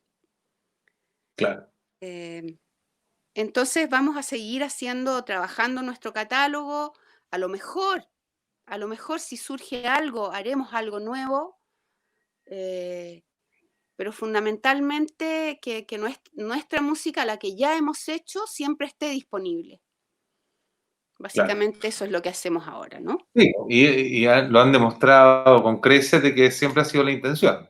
Claro, Eh, entonces vamos a seguir trabajando nuestro catálogo. A lo mejor, a lo mejor si surge algo, haremos algo nuevo. Pero fundamentalmente que nuestra música, la que ya hemos hecho, siempre esté disponible. claro. Básicamente eso es lo que hacemos ahora, ¿no? Sí, lo han demostrado con creces de que siempre ha sido la intención.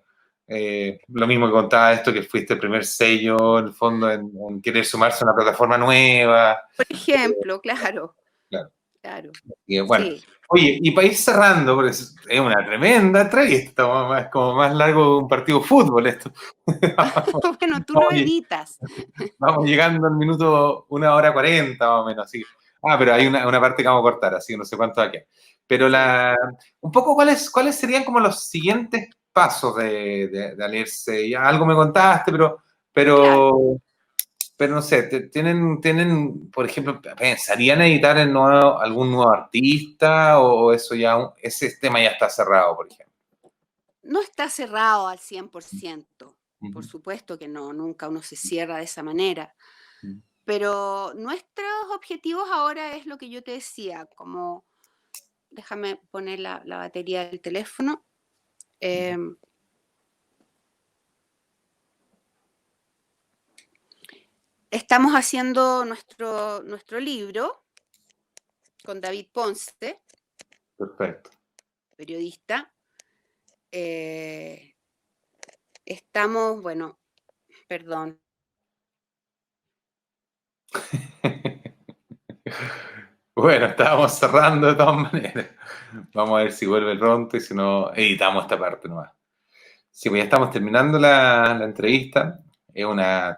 Lo mismo que contaba esto, que fuiste el primer sello, en el fondo, en querer sumarse a una plataforma nueva. Por ejemplo, claro, Claro. claro, Y bueno, sí. oye, y para ir cerrando, porque es una tremenda entrevista, es como más largo que un partido de fútbol esto. Bueno, tú lo Vamos, editas. vamos llegando al minuto 1 hora 40 más o menos, así. Ah, pero hay una parte que vamos a cortar, así que no sé cuánto va a quedar. Pero Sí, un poco cuáles serían como los siguientes pasos de Alerce. Ya algo me contaste, claro. pero, pero no sé, tienen, por ejemplo, ¿pensarían editar algún nuevo artista o eso ya, ese tema ya está cerrado, por ejemplo? No está cerrado al 100%. Por Ujú, supuesto que no, nunca uno se cierra de esa manera. ujú. Pero nuestros objetivos ahora es lo que yo te decía, como, déjame poner la batería del teléfono. Em, Estamos haciendo nuestro libro con David Ponce, Perfecto. periodista. Eh, Estamos, bueno, perdón. Bueno, estábamos cerrando de todas maneras. Vamos a ver si vuelve pronto y si no, editamos esta parte nomás. Sí, pues ya estamos terminando la entrevista. Es una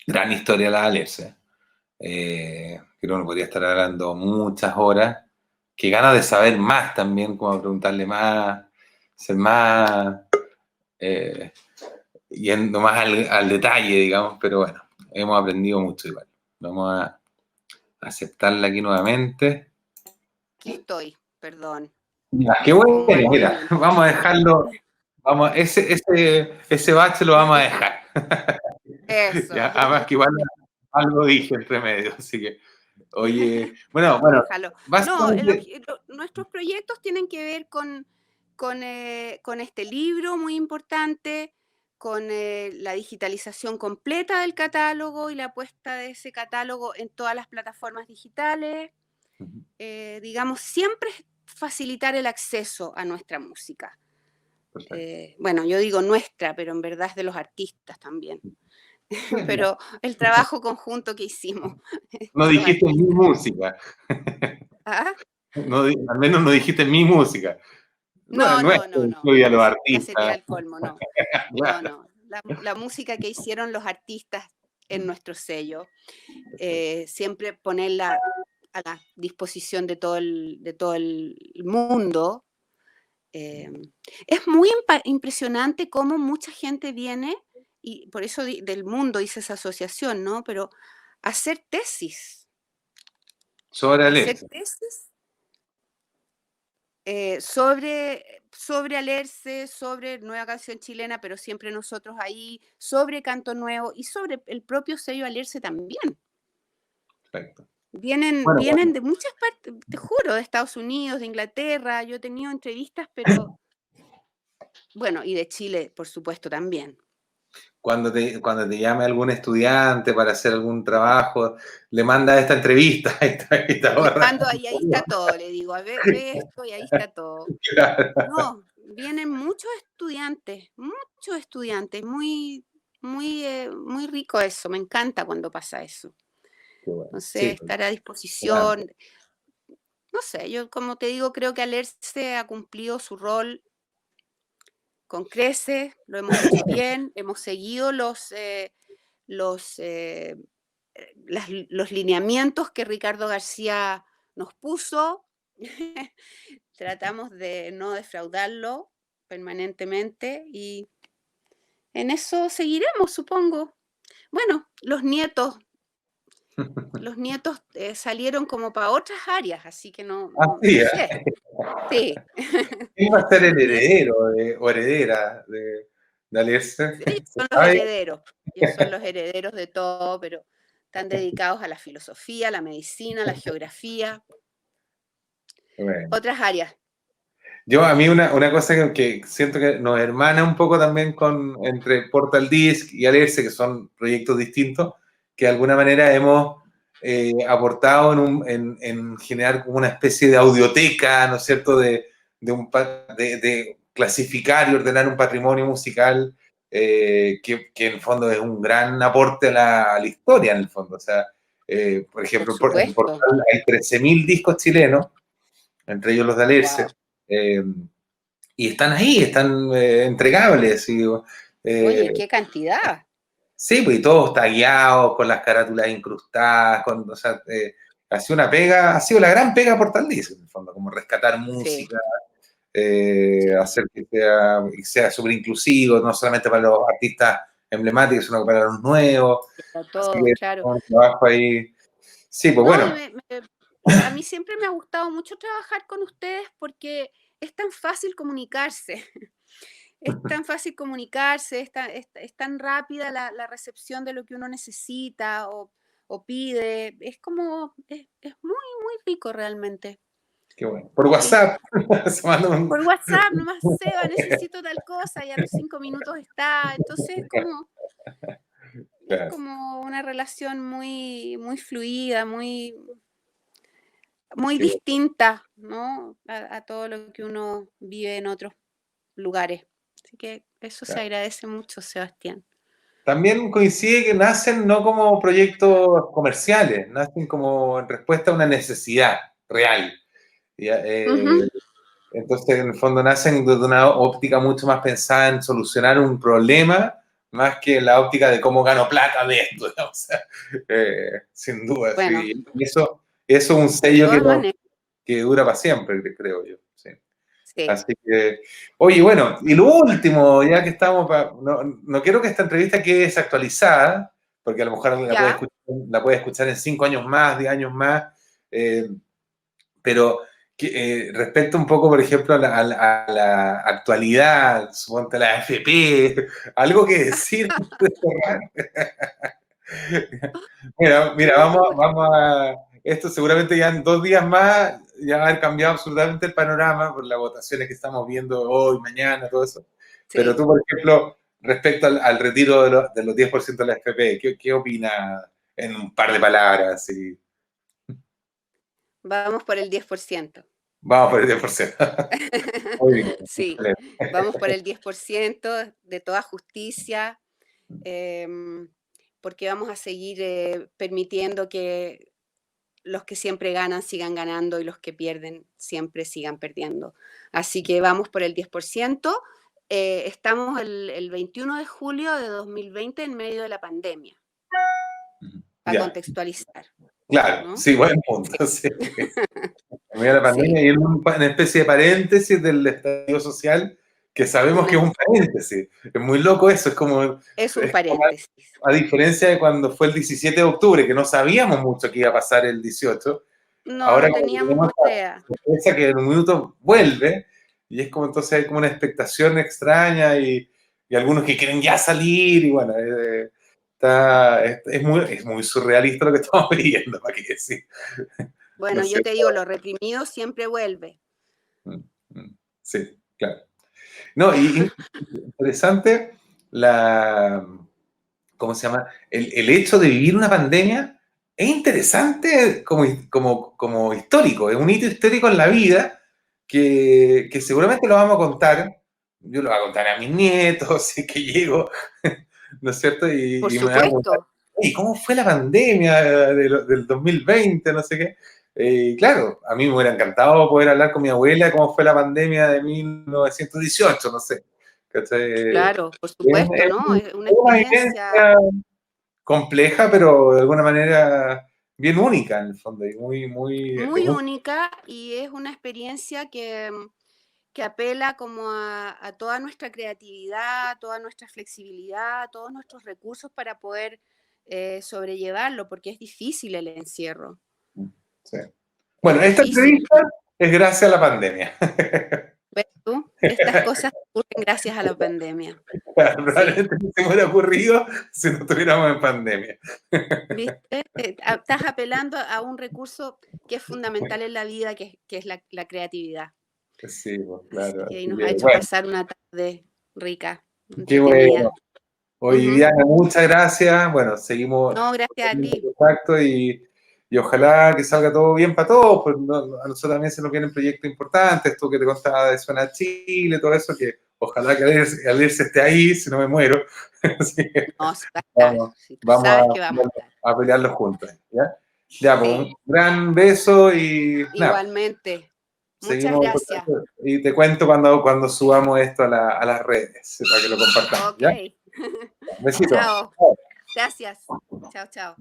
gran historia la de Alerce. Creo que uno podría estar hablando muchas horas. Qué ganas de saber más también, como preguntarle más, ser más, eh, yendo más al detalle, digamos, pero bueno, hemos aprendido mucho igual. Vamos a aceptarla aquí nuevamente. Aquí estoy, perdón, Ya, qué bueno, como mira, anónimo. vamos a dejarlo, ese bache lo vamos a dejar. Ya, Eso, además que igual algo dije entre medio, así que, oye, bueno, déjalo. No, básicamente, nuestros proyectos tienen que ver con este libro muy importante, con la digitalización completa del catálogo y la puesta de ese catálogo en todas las plataformas digitales. Digamos, siempre facilitar el acceso a nuestra música. perfecto. Bueno, yo digo nuestra, pero en verdad es de los artistas también. Bueno, Pero el trabajo conjunto que hicimos no con los dijiste mi artistas. música, ¿Ah? no, al menos no dijiste mi música. No, No es no, que no, no. incluya a los Eso ya sería artistas, el colmo, no. No, claro, no. La música que hicieron los artistas en nuestro sello, perfecto. siempre ponerla a la disposición de todo el mundo. Eh, es muy impresionante cómo mucha gente viene, y por eso del mundo hice esa asociación, ¿no? Pero hacer tesis, Sobre hacer Alexa, tesis sobre Alerce, sobre Nueva Canción Chilena, pero siempre nosotros ahí, sobre Canto Nuevo y sobre el propio sello Alerce también. perfecto. Vienen, Bueno, vienen de muchas partes, te juro, de Estados Unidos, de Inglaterra. Yo he tenido entrevistas, pero bueno, y de Chile, por supuesto, también. cuando te llame algún estudiante para hacer algún trabajo, le manda esta entrevista, esta Le hora. mando ahí está todo, le digo, a ver, ve esto y ahí está todo. Claro. No, vienen muchos estudiantes, muy, muy, muy rico eso, me encanta cuando pasa eso. Qué bueno. Sí, Entonces, estar a claro. disposición, no sé, yo como te digo, creo que Alerce ha cumplido su rol con creces, lo hemos hecho bien, hemos seguido los, los lineamientos que Ricardo García nos puso. Tratamos de no defraudarlo permanentemente y en eso seguiremos, supongo. Bueno, los nietos salieron como para otras áreas, así que no, Así, no ¿eh? sé. Sí, ¿Quién va a ser el los nietos, heredero o heredera de Alerce? ellos ¿Se son los sabe? herederos, ellos son los herederos de todo, pero están dedicados a la filosofía, la medicina, la geografía, Bueno. otras áreas. Yo, a mí una cosa que siento que nos hermana un poco también entre Portal Disc y Alerce, que son proyectos distintos, que de alguna manera hemos aportado en generar como una especie de audioteca, ¿no es cierto?, de clasificar y ordenar un patrimonio musical que en el fondo es un gran aporte a la historia, en el fondo. O sea, por Por ejemplo, en supuesto. Portal hay 13.000 discos chilenos, entre ellos los de Alerce, Wow. eh, y están ahí, están entregables. Y, Oye, eh, qué cantidad. sí, pues y todos tagueados, con las carátulas incrustadas, o sea, ha sido una pega, ha sido la gran pega Portal Dice, en el fondo, como rescatar Sí, música, sí, hacer que sea súper inclusivo, no solamente para los artistas emblemáticos, sino para los nuevos. para Así todos, que claro. un trabajo ahí. Sí, pues No, y bueno, a mí siempre me ha gustado mucho trabajar con ustedes porque es tan fácil comunicarse. Es tan fácil comunicarse, es tan rápida la recepción de lo que uno necesita o pide. Es como, es muy, muy rico realmente. qué bueno. Por Sí. WhatsApp, se mandan Por WhatsApp, nomás, Seba, necesito tal cosa y a los 5 minutos está. Entonces es claro, como una relación muy, muy fluida, muy, muy qué bueno, distinta, ¿no? A todo lo que uno vive en otros lugares. Así que eso se claro. agradece mucho, Sebastián. También coincide que nacen no como proyectos comerciales, nacen como en respuesta a una necesidad real. ¿Ya? Ujú. Entonces, en el fondo, nacen desde una óptica mucho más pensada en solucionar un problema, más que la óptica de cómo gano plata de esto, ¿no? O sea, sin duda, Bueno, sí. Y eso es un de sello todas maneras, que dura para siempre, creo yo. Sí. sí. Así que, oye, bueno, y lo último, ya que estamos, no quiero que esta entrevista quede desactualizada, porque a lo mejor Ya, la puede escuchar en 5 años más, 10 años más, eh, pero respecto un poco, por ejemplo, a la actualidad, suponte a la AFP, algo que decir. Mira, esto seguramente ya en 2 días más ya va a haber cambiado absolutamente el panorama por las votaciones que estamos viendo hoy, mañana, todo eso. Pero sí. tú, por ejemplo, respecto al retiro de los 10% de la FP, ¿qué opinas en un par de palabras? Sí. Vamos por el 10%. Vamos por el 10%. Muy bien, Sí, excelente. vamos por el 10% de toda justicia, porque vamos a seguir permitiendo que los que siempre ganan sigan ganando y los que pierden siempre sigan perdiendo. Así que vamos por el 10%. Estamos el 21 de julio de 2020 en medio de la pandemia, para Ya, contextualizar, claro, ¿no? sí, buen punto. Sí. En medio de la Sí, pandemia y en una especie de paréntesis del estallido social que sabemos que es un paréntesis. Es muy loco eso, es un es como paréntesis. a diferencia de cuando fue el 17 de octubre, que no sabíamos mucho qué iba a pasar el 18, No, ahora no como que teníamos tenemos idea. la certeza que en un minuto vuelve, y es como entonces hay como una expectación extraña y algunos que quieren ya salir, y bueno, es muy surrealista lo que estamos viviendo, ¿para qué decir? ¿No Bueno, es yo te cierto? digo, lo reprimido siempre vuelve. Mm, sí, claro. No, y interesante la, ¿cómo se llama? El hecho de vivir una pandemia es interesante como histórico, es un hito histórico en la vida que seguramente lo vamos a contar, yo lo voy a contar a mis nietos, si es que llego, ¿no es cierto? Por Y me van a preguntar, supuesto. "Oye, ¿cómo fue la pandemia del 2020? No sé qué. Claro, a mí me hubiera encantado poder hablar con mi abuela de cómo fue la pandemia de 1918, no sé. ¿cachai? Claro, por supuesto, ¿no? Es una Es una experiencia vivencia compleja, pero de alguna manera bien única en el fondo, y de muy muy, única y es una experiencia que apela como a toda nuestra creatividad, a toda nuestra flexibilidad, a todos nuestros recursos para poder sobrellevarlo, porque es difícil el encierro, sí. es Bueno, esta difícil. entrevista es gracias a la pandemia. ¿Ves tú? Estas cosas ocurren gracias a la pandemia. Claro, Sí, probablemente no se me hubiera ocurrido si no estuviéramos en pandemia. ¿viste? Estás apelando a un recurso que es fundamental en la vida, que es la creatividad. Sí, pues Así claro. que ahí Así nos que, ha hecho bueno, pasar una tarde rica, qué bueno. entretenida. Oye, Ujú. Diana, muchas gracias. Bueno, seguimos No, gracias a en ti. contacto y ojalá que salga todo bien para todos. Pues a nosotros también se nos vienen proyectos importantes, esto que te contaba de Suena Chile, todo eso, que ojalá que Alerce esté ahí, si no me muero. Así que No, si va a estar, vamos, si tú sabes vamos que vamos a estar. a pelearlo juntos. ¿Ya? Ya, pues un Sí, gran beso y nada, igualmente. Muchas seguimos en gracias. contacto. Y te cuento cuando subamos esto a las redes, para que lo compartamos. Ok. ¿Ya? Un besito. Chao. Gracias. Chao, chao.